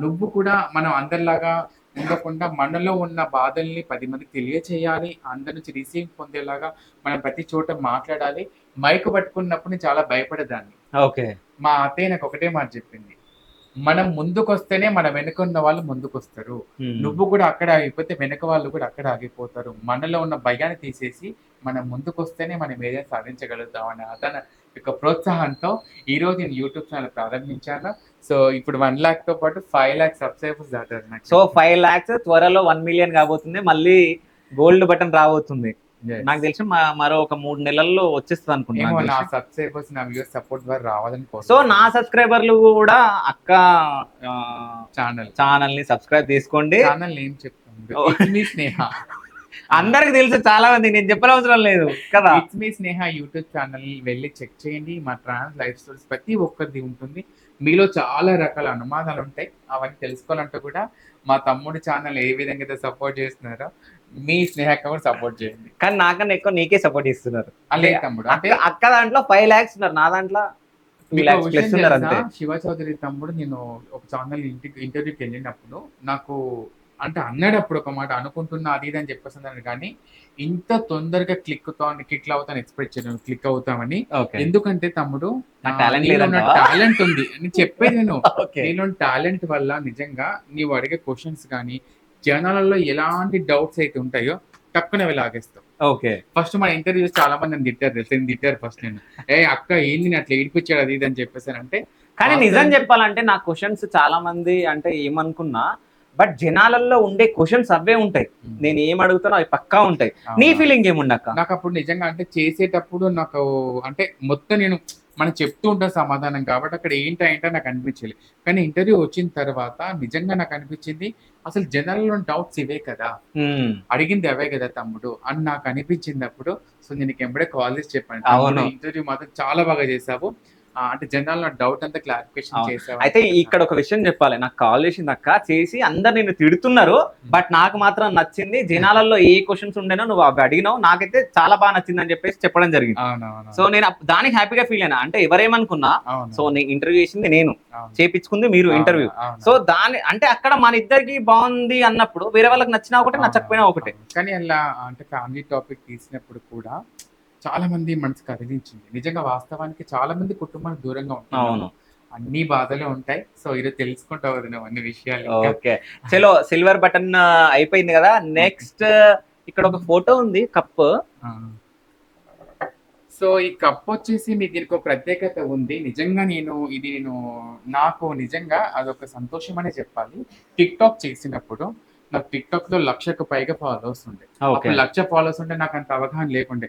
నువ్వు కూడా మనం అందరిలాగా ఉండకుండా మనలో ఉన్న బాధల్ని 10 మందికి తెలియచేయాలి, అందరి నుంచి రిసీవ్ పొందేలాగా మనం ప్రతి చోట మాట్లాడాలి. మైక్ పట్టుకున్నప్పుడు నేను చాలా భయపడేదాన్ని. ఓకే. మా అత్తయ్య నాకు ఒకటే మాట చెప్పింది, మనం ముందుకొస్తేనే మన వెనుక ఉన్న వాళ్ళు ముందుకొస్తారు. నువ్వు కూడా అక్కడ ఆగిపోతే వెనుక వాళ్ళు కూడా అక్కడ ఆగిపోతారు. మనలో ఉన్న భయాన్ని తీసేసి మనం ముందుకొస్తేనే మనం ఏదైనా సాధించగలుగుతాం అని అతను యొక్క ప్రోత్సాహంతో ఈ రోజు నేను యూట్యూబ్ ఛానల్ ప్రారంభించాను. సో ఇప్పుడు 1 lakh తో పాటు 5 lakh సబ్స్క్రైబర్స్ దాటారు నాకు. సో 5 lakhs త్వరలో 1 million కాబోతుంది, మళ్ళీ గోల్డ్ బటన్ రాబోతుంది. నాకు తెలిసి మరో ఒక 3 నెలల్లో వచ్చేస్తుంది అనుకుంటున్నాను. నా సబ్స్క్రైబర్స్ నా వ్యూస్ సపోర్ట్ ద్వారా రావాలని. సో నా సబ్స్క్రైబర్లు కూడా అక్క ఛానల్ ని సబ్స్క్రైబ్ చేసుకోండి. ఛానల్ నేమ్ చెప్తాను, స్నేహ. అందరికి తెలుసు, చాలా మంది, నేను చెప్పనవసరం లేదు కదా. It's me Sneha YouTube channel వెళ్ళి చెక్ చేయండి. మా ట్రాన్స్ లైఫ్ స్టోరీస్ ప్రతి ఒక్కరిది ఉంటుంది. మీలో చాలా రకాల అనుమానాలు ఉంటాయి, అవన్నీ తెలుసుకోవాలంటే కూడా మా తమ్ముడు ఛానల్ ఏ విధంగా అయితే సపోర్ట్ చేస్తున్నారో మీ స్నేహక్క కూడా సపోర్ట్ చేయండి. కానీ నాకన్నా ఎక్కువ నీకే సపోర్ట్ ఇస్తున్నారు. అలే తమ్ముడు, అంటే అక్క దాంట్లో 5 lakhs ఉన్నారు, నా దాంట్లో 2 lakhs ప్లస్ ఉన్నారు అంతే. శివ చౌదరి తమ్ముడు నేను ఒక ఛానల్ ఇంటర్వ్యూకి వెళ్ళినప్పుడు నాకు అంటే అన్నాడు అప్పుడు ఒక మాట అనుకుంటున్నా అది ఇది అని చెప్పేసి అన్నాడు కానీ ఇంత తొందరగా క్లిక్ అవుతాను ఎక్స్పెక్ట్ చేయను క్లిక్ అవుతామని. ఓకే. ఎందుకంటే తమ్ముడు నాకు talent లేదంటావా? టాలెంట్ ఉంది నేను చెప్పేది నేను ఓకే. నీలో టాలెంట్ వల్ల నిజంగా నీవు అడిగే క్వశ్చన్స్ కానీ జనాలలో ఎలాంటి డౌట్స్ అయితే ఉంటాయో టక్కున లాగేస్తావు. ఓకే. ఫస్ట్ మన ఇంటర్వ్యూస్ చాలా మంది నన్ను తిట్టారు తెలుసు, నేను తిట్టారు ఫస్ట్ నేను అక్క ఏంది నేను అట్లా ఏడిపించాడు అది ఇది అని చెప్పేసాను. అంటే కానీ నిజం చెప్పాలంటే నా క్వశ్చన్స్ చాలా మంది అంటే ఏమనుకున్నా బట్ జనాలలో ఉండే క్వశ్చన్స్ అవే ఉంటాయి. నేను ఏం అడుగుతానో అవి పక్కా ఉంటాయి. నీ ఫీలింగ్ ఏముండక్క? నాకు అప్పుడు నిజంగా అంటే చేసేటప్పుడు నాకు అంటే మొత్తం నేను మనం చెప్తూ ఉంటాం సమాధానం కాబట్టి అక్కడ ఏంటంటే నాకు అనిపించలేదు. కానీ ఇంటర్వ్యూ వచ్చిన తర్వాత నిజంగా నాకు అనిపించింది అసలు జనాలలో డౌట్స్ ఇవే కదా, అడిగింది అవే కదా తమ్ముడు అని నాకు అనిపించింది అప్పుడు. సో నేను ఎంబడే కాల్ చేసి చెప్పాను ఇంటర్వ్యూ మాత్రం చాలా బాగా చేసావు, అంటే జనాల్లో డౌట్ అంతా క్లారిఫికేషన్ చేసావు. అయితే ఇక్కడ ఒక విషయం చెప్పాలి, నాకు కాల్ చేసింది అక్క చేసి అందరు నిన్ను తిడుతున్నారు బట్ నాకు మాత్రం నచ్చింది జనాలలో ఏ క్వశ్చన్స్ ఉండేనో నువ్వు అవి అడిగినావు, నాకైతే చాలా బాగా నచ్చింది అని చెప్పేసి చెప్పడం జరిగింది. సో నేను దానికి హ్యాపీగా ఫీల్ అయినా. అంటే ఎవరేమనుకున్నా సో నేను ఇంటర్వ్యూ చేసింది నేను, చేపించుకుంది మీరు ఇంటర్వ్యూ. సో దాని అంటే అక్కడ మన ఇద్దరికి బాగుంది అన్నప్పుడు వేరే వాళ్ళకి నచ్చినా ఒకటే నచ్చకపోయినా ఒకటే. కానీ అలా అంటే ఫ్యామిలీ టాపిక్ తీసినప్పుడు కూడా చాలా మంది మనసు కదిలించింది. నిజంగా వాస్తవానికి చాలా మంది కుటుంబానికి దూరంగా ఉంటారు, అన్ని బాధలు ఉంటాయి. సో ఇది తెలుసుకుంటావు కదా నువ్వు అన్ని విషయాలు. ఓకే చలో సిల్వర్ బటన్ అయిపోయింది కదా, నెక్స్ట్ ఇక్కడ ఒక ఫోటో ఉంది కప్. సో ఈ కప్ వచ్చేసి మీకు దీనికి ఒక ప్రత్యేకత ఉంది. నిజంగా నాకు నిజంగా అదొక సంతోషం అనే చెప్పాలి. టిక్ టాక్ చేసినప్పుడు నాకు టిక్ టాక్ లో 1,00,000కు పైగా ఫాలోవర్స్ ఉండే. అప్పుడు 1,00,000 ఫాలోవర్స్ ఉంటే నాకు అంత అవగాహన లేకుండే.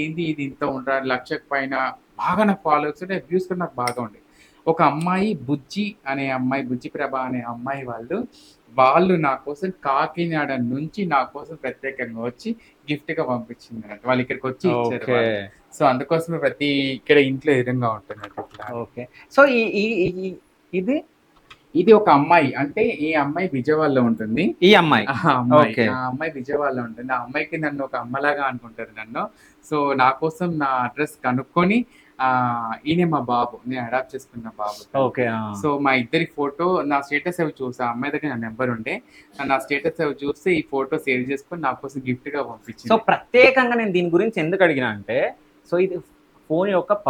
ఏంది ఇది ఇంత ఉండరా 1,00,000కు పైన బాగా నాకు ఫాలోవర్స్ ఉంటే, వ్యూస్ కూడా నాకు బాగా ఉండే. ఒక అమ్మాయి బుజ్జి అనే అమ్మాయి, బుజ్జి ప్రభ అనే అమ్మాయి వాళ్ళు నా కోసం కాకినాడ నుంచి నా కోసం ప్రత్యేకంగా వచ్చి గిఫ్ట్ గా పంపించింది అన్నట్టు. వాళ్ళు ఇక్కడికి వచ్చి ఇచ్చారు. సో అందుకోసమే ప్రతి ఇక్కడ ఇంట్లో ఎదురుగా ఉంటుంది. సో ఇది ఒక అమ్మాయి, అంటే ఈ అమ్మాయి విజయవాడలో ఉంటుంది. ఈ అమ్మాయి ఆ అమ్మాయి విజయవాడలో ఉంటుంది. ఆ అమ్మాయికి నన్ను ఒక అమ్మలాగా అనుకుంటారు నన్ను. సో నా కోసం నా అడ్రస్ కనుక్కొని ఈయన మా బాబు, నేను అడాప్ట్ చేసుకున్న బాబు. సో మా ఇద్దరి ఫోటో నా స్టేటస్ అవి చూసి ఆ అమ్మాయి దగ్గర నా నెంబర్ ఉండే, నా స్టేటస్ అవి చూస్తే ఈ ఫోటో సేవ్ చేసుకొని నా కోసం గిఫ్ట్ గా పంపించింది. సో ప్రత్యేకంగా నేను దీని గురించి ఎందుకు అడిగినా అంటే, సో ఇది ఫోన్ యొక్క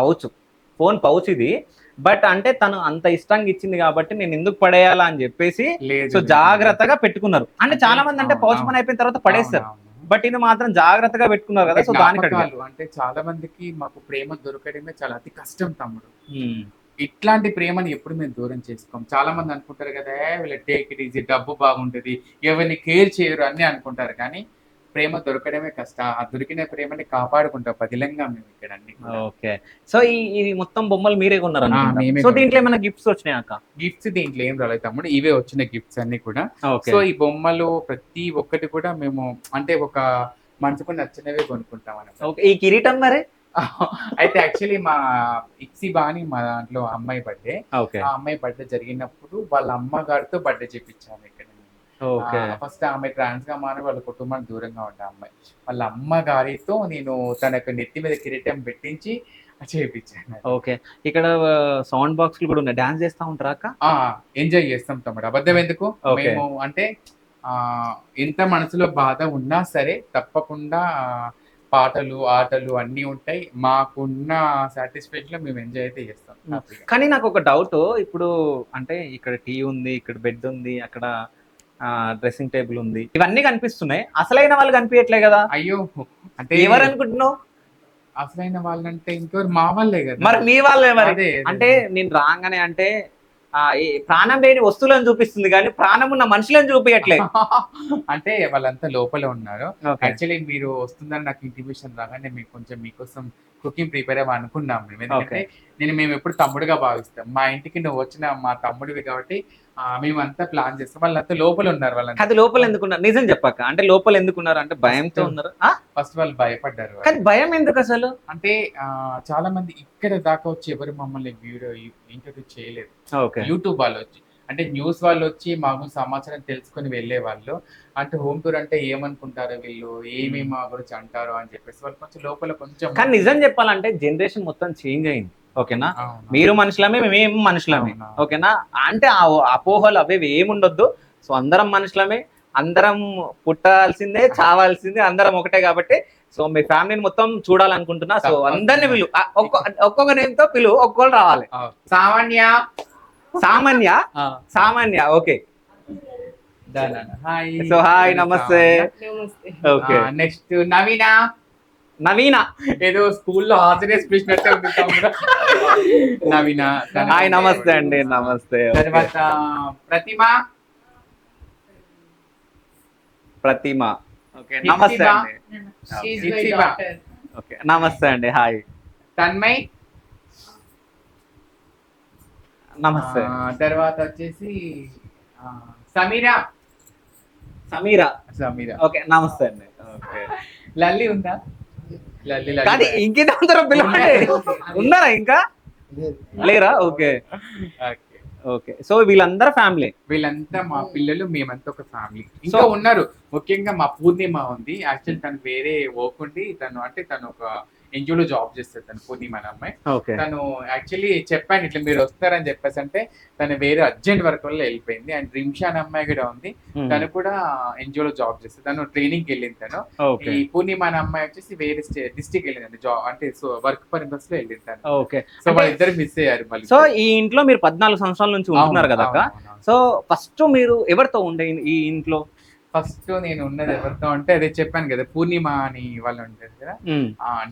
ఫోన్ పౌచ్ ఇది. బట్ అంటే తను అంత ఇష్టంగా ఇచ్చింది కాబట్టి నేను ఎందుకు పడేయాలా అని చెప్పేసి సో జాగ్రత్తగా పెట్టుకున్నారు. అంటే చాలా మంది అంటే పౌచ్ పని అయిపోయిన తర్వాత పడేస్తారు, బట్ ఇది మాత్రం జాగ్రత్తగా పెట్టుకున్నారు కదా. సో దానికి అంటే చాలా మందికి మాకు ప్రేమ దొరకడమే చాలా అతి కష్టం తమ్ముడు. ఇట్లాంటి ప్రేమని ఎప్పుడు మేము దూరం చేసుకోం. చాలా మంది అనుకుంటారు కదా వీళ్ళ టేక్ ఇట్ ఈజీ, డబ్బు బాగుంటది, ఎవరిని కేర్ చేయరు అన్ని అనుకుంటారు. కానీ ప్రేమ దొరకడమే కష్టం. ఆ దొరికిన ప్రేమని కాపాడుకుంటాం పదిలంగా మేము ఇక్కడ అన్ని. ఓకే సో ఈ మొత్తం బొమ్మలు మీరే కొన్నారు. సో దీంట్లో ఏమైనా గిఫ్ట్స్ వచ్చినాయి అక్క? గిఫ్ట్స్ దీంట్లో ఏం రాలేదు తమ్ముడు, ఇవే వచ్చిన గిఫ్ట్స్ అన్ని కూడా. సో ఈ బొమ్మలు ప్రతి ఒక్కటి కూడా మేము అంటే ఒక మనసుకు నచ్చినవే కొనుక్కుంటాం అన్నమాట. ఈ కిరీటం మరి అయితే యాక్చువల్లీ మా ఇక్సి బాని మా దాంట్లో అమ్మాయి బర్త్డే, ఆ అమ్మాయి బర్త్డే జరిగినప్పుడు వాళ్ళ అమ్మగారితో బర్త్డే చేపించాము ఇక్కడ. ఫస్ట్ ఆమె ట్రాన్స్ గా మారి వాళ్ళ కుటుంబానికి దూరంగా ఉండే అమ్మాయి, వాళ్ళ అమ్మగారితో నేను తనకు నెత్తి మీద కిరీటం పెట్టించి చేయించాను. ఓకే ఇక్కడ సౌండ్ బాక్స్ కూడా ఉన్నాయి, డాన్స్ చేస్తా ఉంటారా అక్క? ఎంజాయ్ చేస్తాం తమ్ముడు, అబద్ధం ఎందుకు. మేము అంటే ఎంత మనసులో బాధ ఉన్నా సరే తప్పకుండా పాటలు ఆటలు అన్ని ఉంటాయి. మాకున్న సాటిస్ఫాక్షన్ లో మేము ఎంజాయ్ అయితే చేస్తాం. కానీ నాకు ఒక డౌట్, ఇప్పుడు అంటే ఇక్కడ టీ ఉంది, ఇక్కడ బెడ్ ఉంది, అక్కడ డ్రెస్సింగ్ టేబుల్ ఉంది, ఇవన్నీ కనిపిస్తున్నాయి, అసలైన వాళ్ళు కనిపించట్లే కదా. అయ్యో అంటే ఎవరు అనుకుంటున్నావు? అసలైన వాళ్ళంటే ఇంకెవరు, మా వాళ్ళే కదా. మరి మీ వాళ్ళే మరి. అంటే నేను రాగానే అంటే ప్రాణం లేని వస్తువులను చూపిస్తుంది కానీ ప్రాణం ఉన్న మనుషులను చూపించట్లేదు. అంటే వాళ్ళంతా లోపల ఉన్నారు. యాక్చువల్లీ మీరు వస్తుందని నాకు ఇంటిమేషన్ రాగానే మీకు కొంచెం మీకోసం కుకింగ్ ప్రిపేర్ అవ్వ అనుకున్నాం మేము. ఎందుకంటే మేము ఎప్పుడు తమ్ముడుగా భావిస్తాం. మా ఇంటికి నువ్వు వచ్చిన మా తమ్ముడివి కాబట్టి మేమంతా ప్లాన్ చేస్తాం. వాళ్ళంతా లోపల ఉన్నారు. వాళ్ళంతా అది లోపల ఎందుకున్నారు నిజం చెప్పాక? అంటే లోపల ఎందుకున్నారు అంటే భయంతో ఉన్నారు. ఫస్ట్ వాళ్ళు భయపడ్డారు. కానీ భయం ఎందుకు అసలు? అంటే చాలా మంది ఇక్కడ దాకా వచ్చి ఎవరు మమ్మల్ని ఇంటర్వ్యూ చేయలేదు. యూట్యూబ్ వాళ్ళు వచ్చి అంటే న్యూస్ వాళ్ళు వచ్చి మాకు సమాచారం తెలుసుకుని వెళ్ళే వాళ్ళు. అంటే హోమ్ టూర్ అంటే ఏమనుకుంటారు వీళ్ళు, ఏమేమి మా గురించి అంటారు అని చెప్పేసి వాళ్ళు కొంచెం లోపల కొంచెం. కానీ నిజం చెప్పాలంటే జనరేషన్ మొత్తం చేంజ్ అయింది. ఓకేనా? అవును. మీరు మనుషులమే, మేము మనుషులమే. అవునా. ఓకేనా? అంటే ఆ అపోహలు అవి ఏముండొద్దు. సో అందరం మనుషులమే, అందరం పుట్టాల్సిందే, చావాల్సిందే, అందరం ఒకటే కాబట్టి సో మీ ఫ్యామిలీని మొత్తం చూడాలనుకుంటున్నా. సో తప్పకుండా. అందరిని పిలువు, ఒక్కొక్క నేమ్తో పిలువు, ఒక్కొక్కరు రావాలి. సామాన్య. సామాన్య, సామాన్య, ఓకే. హాయ్. సో హాయ్, నమస్తే. నమస్తే. ఓకే. నెక్స్ట్ నవీన. నవీన, ఏదో స్కూల్లో హాజరేసి పిలిచినట్టే ఉంది తమ్ముడు. నవీన. హాయ్, నమస్తే అండి. నమస్తే. తర్వాత ప్రతిమ. ప్రతిమ, ఓకే. నమస్తే ఇప్సిబా. అండి. She's Okay. my Itsiba. daughter. Okay, నమస్తే అండి. హాయ్, తన్మయ్. నమస్తే. తర్వాత వచ్చేసి సమీరా. సమీరా, సమీరా. ఓకే. నమస్తే అండి. ఓకే. లల్లి ఉందా? లల్లి లల్లి. కానీ ఇంకేందరూ పిలవండి. ఉన్నారా ఇంకా? లేరా? ఓకే. Okay. ఓకే. సో వీళ్ళందరూ ఫ్యామిలీ. వీళ్ళంతా మా పిల్లలు, మేమంతా ఒక ఫ్యామిలీ. ఇంకా ఉన్నారు, ముఖ్యంగా మా పూర్ణిమ ఉంది. యాక్చువల్ తను వేరే వర్క్ ఉండి తను ఒక ఎన్జిఓలో జాబ్ చేస్తారు. తను పూర్ణిమ అనే అమ్మాయి. ఓకే. తను యాక్చువల్లీ చెప్పాను ఇట్లా మీరు వస్తారని చెప్పేసి, అంటే తను వేరే అర్జెంట్ వర్క్ వల్ల వెళ్ళిపోయింది. అండ్ రిమ్షా అనే అమ్మాయి కూడా ఉంది, తను కూడా ఎన్జిఓలో జాబ్ చేస్తుంది. తను ట్రైనింగ్ వెళ్ళింది. తను ఓకే. ఈ పూర్ణిమ అనే అమ్మాయి వచ్చేసి వేరే డిస్ట్రిక్ట్ వెళ్ళిందండి, జాబ్ అంటే సో వర్క్ పర్పస్ లో వెళ్ళింది తను. ఓకే. సో వాళ్ళిద్దరు మిస్ అయ్యారు మళ్ళీ. సో ఈ ఇంట్లో మీరు 14 సంవత్సరాల నుంచి ఉంటున్నారు కదా అక్క. సో ఫస్ట్ మీరు ఎవరితో ఉండే ఈ ఇంట్లో? ఫస్ట్ నేను ఉన్నది ఎవరితో అంటే అదే చెప్పాను కదా, పూర్ణిమ అని వాళ్ళు ఉంటారు కదా.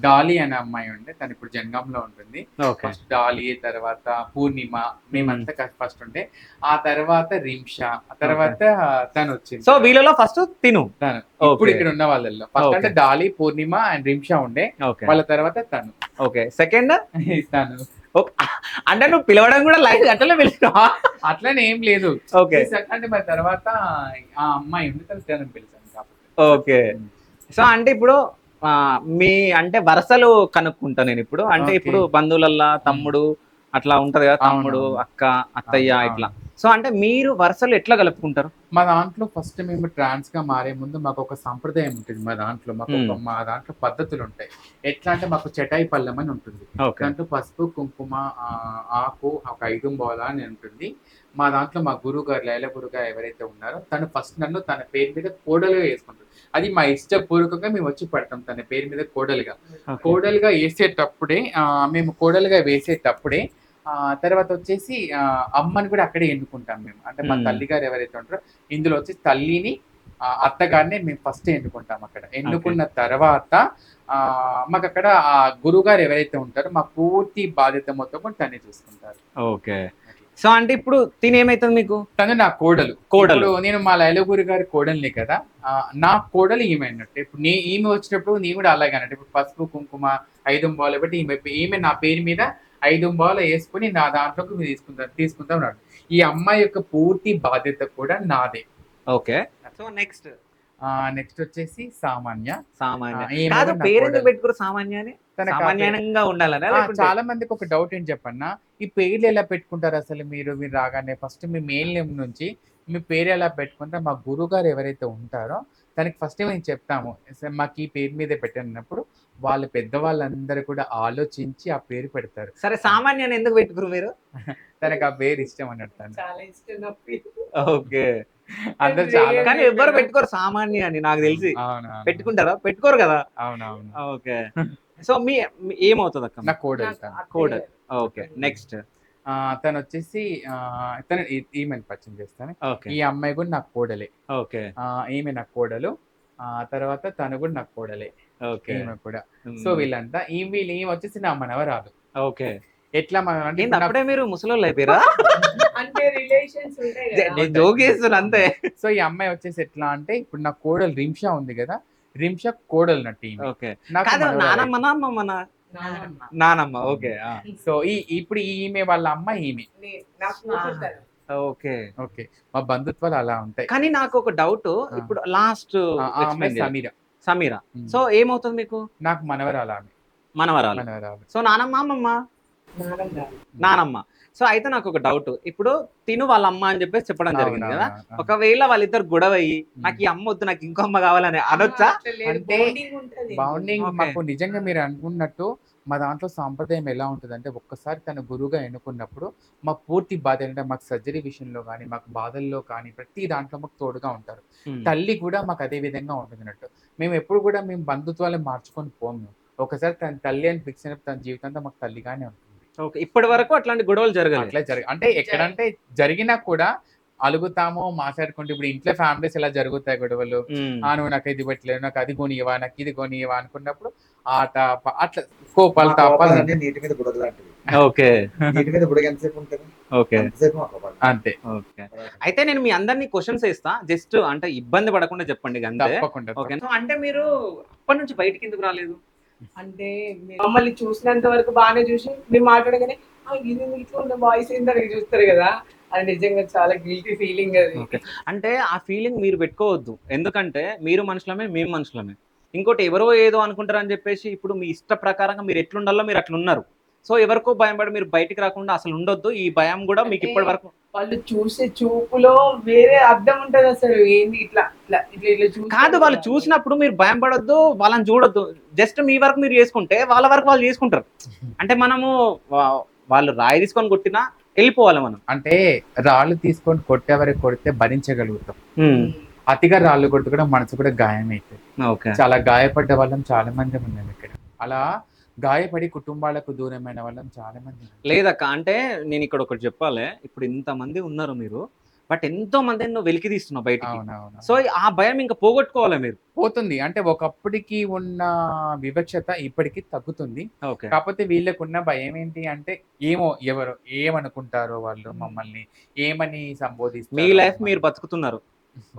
డాలీ అనే అమ్మాయి ఉండే, తను ఇప్పుడు జనగాంలో ఉంటుంది. ఓకే. ఫస్ట్ డాలీ, తర్వాత పూర్ణిమ, మేమంతా ఫస్ట్ ఉండే. ఆ తర్వాత రిమ్షా, ఆ తర్వాత తను వచ్చింది. సో వీళ్ళలో ఫస్ట్ తిను. తను ఇప్పుడు ఇక్కడ ఉన్న వాళ్ళల్లో ఫస్ట్ అంటే డాలీ, పూర్ణిమ అండ్ రిమ్షా ఉండే. ఓకే. వాళ్ళ తర్వాత తను. ఓకే. సెకండ్ తను. అంటే నువ్వు పిలవడం కూడా లైఫ్ అట్లనే పిలిచినావా? అట్లనే ఏం లేదు. ఓకే. అంటే మరి తర్వాత ఆ అమ్మాయి ఉండి తను పిలిచాను కాబట్టి. ఓకే. సో అంటే ఇప్పుడు మీ అంటే వరుసలు కనుక్కుంటా నేను ఇప్పుడు. అంటే Okay. ఇప్పుడు బంధువులల్లా తమ్ముడు అట్లా ఉంటది కదా, తమ్ముడు, అవునవును. అక్క, అత్తయ్య, అవును. ఇట్లా. సో అంటే మీరు వరుసలు ఎట్లా కలుపుకుంటారు? మా దాంట్లో ఫస్ట్ మేము ట్రాన్స్ గా మారే ముందు మాకు ఒక సంప్రదాయం ఉంటుంది. మా దాంట్లో పద్ధతులు ఉంటాయి. ఎట్లా అంటే మాకు చెటాయి పళ్ళెం అని ఉంటుంది. ఓకే. దాంట్లో పసుపు, కుంకుమ, ఆకు, ఒక 5 బోల అని ఉంటుంది. మా దాంట్లో మా గురువు గారు, లైల గురువు గారు ఎవరైతే ఉన్నారో తను ఫస్ట్ నన్ను తన పేరు మీద కోడలుగా వేసుకుంటారు. అది మా ఇష్టపూర్వకంగా మేము వచ్చి పడతాం తన పేరు మీద కోడలుగా. కోడలుగా వేసేటప్పుడే మేము కోడలుగా వేసేటప్పుడే తర్వాత వచ్చేసి అమ్మని కూడా అక్కడే ఎన్నుకుంటాం మేము. అంటే మా తల్లి గారు ఎవరైతే ఉంటారో ఇందులో వచ్చి తల్లిని, అత్తగారిని మేము ఫస్ట్ ఎన్నుకుంటాం. అక్కడ ఎన్నుకున్న తర్వాత మాకు అక్కడ ఆ గురువు గారు ఎవరైతే ఉంటారో మా పూర్తి బాధ్యత మొత్తం కూడా తనే చూసుకుంటారు. ఓకే. సో అంటే ఇప్పుడు తినేమైతుంది మీకు? తను నా కోడలు. కోడలు. నేను మా లైలగురి గారి కోడల్ని కదా, నా కోడలు ఈమె అన్నట్టు. ఇప్పుడు ఈమె వచ్చినప్పుడు నీ కూడా అలాగే అన్నట్టు. ఇప్పుడు పసుపు, కుంకుమ, 5 బాలు బట్టి ఈమె నా పేరు మీద 5 బాలు వేసుకుని నా దాంట్లోకి తీసుకుంటాం అన్నాడు. ఈ అమ్మాయి యొక్క పూర్తి బాధ్యత కూడా నాదే. ఓకే. సో నెక్స్ట్ వచ్చేసి సామాన్య. కాదు, పేరు ఎందుకు పెట్టుకోరు సామాన్య అని? సామాన్యంగా ఉండాలని. చాలా మందికి ఒక డౌట్ ఏంటి చెప్పన్నా, ఈ పేర్లు ఎలా పెట్టుకుంటారు అసలు? మీరు రాగానే ఫస్ట్ మీ మెయిల్ నేమ్ నుంచి మీ పేరు ఎలా పెట్టుకుంటారు? మా గురువు గారు ఎవరైతే ఉంటారో తనకి ఫస్ట్ మేము చెప్తాము, మాకు ఈ పేరు మీద పెట్టినప్పుడు వాళ్ళు పెద్దవాళ్ళందరూ కూడా ఆలోచించి ఆ పేరు పెడతారు. సరే, సామాన్యాన్ని ఎందుకు పెట్టుకురు మీరు? తనకు ఆ పేరు ఇష్టం అన్నట్టు. చాలా ఇష్టం నా పేరు. ఓకే. అందరు చాలా కానీ ఎవ్వరు పెట్టుకోరు సామాన్య అని నాకు తెలిసి. పెట్టుకుంటారా? పెట్టుకోరు కదా. అవునవును. ఓకే. సో మీ ఏమవుతుంది అక్క? నా కోడలు. కోడలు. ఓకే. నెక్స్ట్ తను వచ్చేసి తను ఈమెను పరిచయం చేస్తాను. ఈ అమ్మాయి కూడా నాకు కోడలే. ఓకే. ఈమె నాకు కోడలు. తర్వాత తను కూడా నాకు కోడలే. ఓకే. ఈమె కూడా. సో వీళ్ళంతా ఈమె వచ్చేసి నా మనవరాలు. ఓకే. ఎట్లా అంటే అప్పుడే మీరు ముసలోళ్ళు అయిపోయారా? అంటే రిలేషన్స్ ఉంటాయి కదా. జోక్ చేస్తున్నా అంతే. సో ఈ అమ్మాయి వచ్చేసి ఎట్లా అంటే ఇప్పుడు నా కోడలు రిమ్షా ఉంది కదా, రిమ్షా కోడలు నట్టు. ఓకే. నానమ్మ నానమ్మ. ఓకే. సో ఇప్పుడు ఈమె వాళ్ళ అమ్మ ఈమె. ఓకే. ఓకే. మా బంధుత్వాలు అలా ఉంటాయి. కానీ నాకు ఒక డౌట్, ఇప్పుడు లాస్ట్ సమీరా. సో ఏమవుతుంది మీకు? నాకు మనవరాలు. మనవరాలు. సో నానమ్మ, అమ్మమ్మ, నానమ్మ. సో అయితే నాకు ఒక డౌట్, ఇప్పుడు తిను వాళ్ళ అమ్మ అని చెప్పేసి చెప్పడం జరిగింది కదా, ఒకవేళ వాళ్ళిద్దరు గొడవ అయ్యి నాకు ఈ అమ్మ వద్దు, నాకు ఇంకో అమ్మ కావాలని అనొచ్చా? అంటే బౌండింగ్ మాకు నిజంగా మీరు అనుకున్నట్టు మా దాంట్లో సాంప్రదాయం ఎలా ఉంటదంటే, ఒక్కసారి తను గురువుగా ఎన్నుకున్నప్పుడు, మాకు పూర్తి బాధ్యత అంటే మాకు సర్జరీ విషయంలో గానీ, మాకు బాధల్లో కానీ, ప్రతి దాంట్లో మాకు తోడుగా ఉంటారు. తల్లి కూడా మాకు అదే విధంగా ఉంటుందన్నట్టు. మేమెప్పుడు కూడా మేము బంధుత్వాలను మార్చుకొని పోము. ఒకసారి తన తల్లి అని ఫిక్స్ అయినప్పుడు తన జీవితాంతం మాకు తల్లిగానే ఉంటుంది. ఓకే. ఇప్పటి వరకు అట్లాంటి గొడవలు జరగలేదు. అట్లే అంటే ఎక్కడంటే జరిగినా కూడా అలుగుతాము, మాట్లాడుకుంటూ ఇప్పుడు ఇంట్లో ఫ్యామిలీస్ ఎలా జరుగుతాయి గొడవలు. ఉమ్. నువ్వు నాకు ఇది పెట్టలేదు, నాకు అది కొనియవా, నాకు ఇది కొనియవా అనుకున్నప్పుడు ఆట అట్లా కోపాలు మా తాపాలు కోపాలన్నీ నీటి మీద బుడగ లాంటివి. ఓకే. నీటి మీద బుడగ ఎంతసేపు ఉంటుంది? ఓకే. అంతసేపు మా కోపాలు. అంతే. ఓకే. అయితే నేను మీ అందరినీ క్వశ్చన్స్ ఇస్తా, జస్ట్ అంటే ఇబ్బంది పడకుండా చెప్పండి ఇక అంతే. తప్పకుండా. ఓకే. సో అంటే మీరు అప్పటి నుంచి బయటికి ఎందుకు రాలేదు? అంటే మమ్మల్ని చూసినంత వరకు బాగానే చూసి మేము మాట్లాడగానే ఇది ఎందుకు ఇట్లా ఉన్న వాయిస్ ఏందని చూస్తారు కదా, అది నిజంగా చాలా గిల్టీ ఫీలింగ్ అది. ఓకే. అంటే ఆ ఫీలింగ్ మీరు పెట్టుకోవద్దు, ఎందుకంటే మీరు మనుషులమే, మేము మనుషులమే. ఇంకోటి ఎవరో ఏదో అనుకుంటారని చెప్పేసి ఇప్పుడు మీ ఇష్ట ప్రకారంగా మీరు ఎట్లుండాలో మీరు అట్లున్నారు. సో ఎవరికో భయం పడి మీరు బయటికి రాకుండా అసలు ఉండొద్దు. ఈ భయం కూడా మీకు ఇప్పటి వరకు వాళ్ళు చూసే చూపులో వేరే అర్థం ఉంటది అసలు, ఏంది ఇట్లా ఇట్లా ఇట్లా ఇట్లా చూసి కాదు, వాళ్ళు చూసినప్పుడు మీరు భయం పడొద్దు, వాళ్ళని చూడొద్దు. జస్ట్ మీ వరకు మీరు చేసుకుంటే వాళ్ళ వరకు వాళ్ళు చేసుకుంటారు. అంటే మనము వాళ్ళు రాయి తీసుకొని కొట్టినా వెళ్ళిపోవాలి మనం. అంటే రాళ్ళు తీసుకొని కొట్టేవరకు కొడితే భరించగలుగుతాం. అతిగా రాళ్ళు కొట్టు కూడా మనసు కూడా గాయం అవుతుంది. ఓకే. చాలా గాయపడ్డ వాళ్ళం చాలా మంది ఉన్నాం ఇక్కడ. అలా గాయపడి కుటుంబాలకు దూరమైన వాళ్ళం చాలా మంది ఉన్నాం. లేదక్క, అంటే నేను ఇక్కడ ఒకటి చెప్పాలి. ఇప్పుడు ఇంతమంది ఉన్నారు మీరు, బట్ ఎంతో మందిని నువ్వు వెలికి తీస్తున్నావు బయటికి. అవునవును. సో ఆ భయం ఇంకా పోగొట్టుకోవాలి మీరు. పోతుంది. అంటే ఒకప్పటికి ఉన్న వివక్షత ఇప్పటికి తగ్గుతుంది. ఓకే. కాకపోతే వీళ్ళకున్న భయం ఏంటి అంటే, ఏమో ఎవరు ఏమనుకుంటారో వాళ్ళు మమ్మల్ని ఏమని సంబోధిస్తారు. మీ లైఫ్ మీరు బతుకుతున్నారు,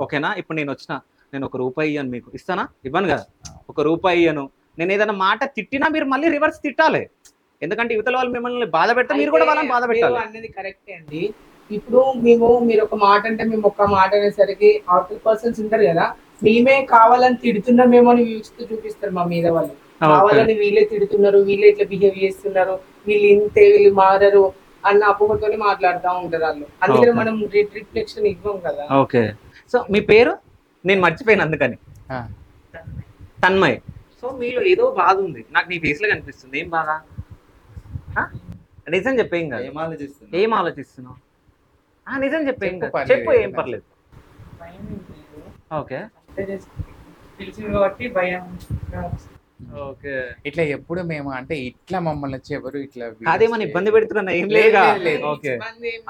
ఓకేనా? ఇప్పుడు నేను ఒక రూపాయి ఇయ్యను, మీకు ఇస్తానా? ఇవ్వను కదా. ఒక రూపాయి ఇయ్యను, నేను ఏదైనా మాట తిట్టినా మీరు మళ్ళీ రివర్స్ తిట్టాలి. ఎందుకంటే యువతల వాళ్ళు మిమ్మల్ని బాధ పెడితే మీరు కూడా వాళ్ళని బాధ పెట్టాలి. అన్నది కరెక్టే అండి. ఇప్పుడు మీరు ఒక మాట అంటే మేము ఒక మాట అనేసరికి అవతల పర్సన్స్ ఉంటారు కదా, మేమే కావాలని తిడుతున్నామేమో అని చూపిస్తారు మా మీద వాళ్ళు. కావాలని వీళ్ళే తిడుతున్నారు, వీళ్ళే ఇట్లా బిహేవ్ చేస్తున్నారు, వీళ్ళు ఇంతే, వీళ్ళు మారరు అన్న అపోహతోనే మాట్లాడుతూ ఉంటారు వాళ్ళు. అందుకని మనం రిఫ్లెక్షన్ ఇవ్వం కదా. ఓకే. సో మీ పేరు నేను మర్చిపోయాను అందుకని. తన్మయ్. సో మీలో ఏదో బాధ ఉంది, నాకు నీ ఫేస్ లో కనిపిస్తుంది. ఏం బాధ? నిజం చెప్పేం కాదు. ఏం ఆలోచిస్తున్నావు? నిజం చెప్పేం కాదు, చెప్పు, ఏం పర్లేదు. ఓకే. తెలిసింది కాబట్టి భయం. ఓకే. ఇట్లా ఎప్పుడు మేము అంటే ఇట్లా మమ్మల్ని వచ్చి ఎవరు ఇట్లా అదేమన్నా ఇబ్బంది పెడుతున్నా? ఏం లేదుగా. లేదు. ఓకే.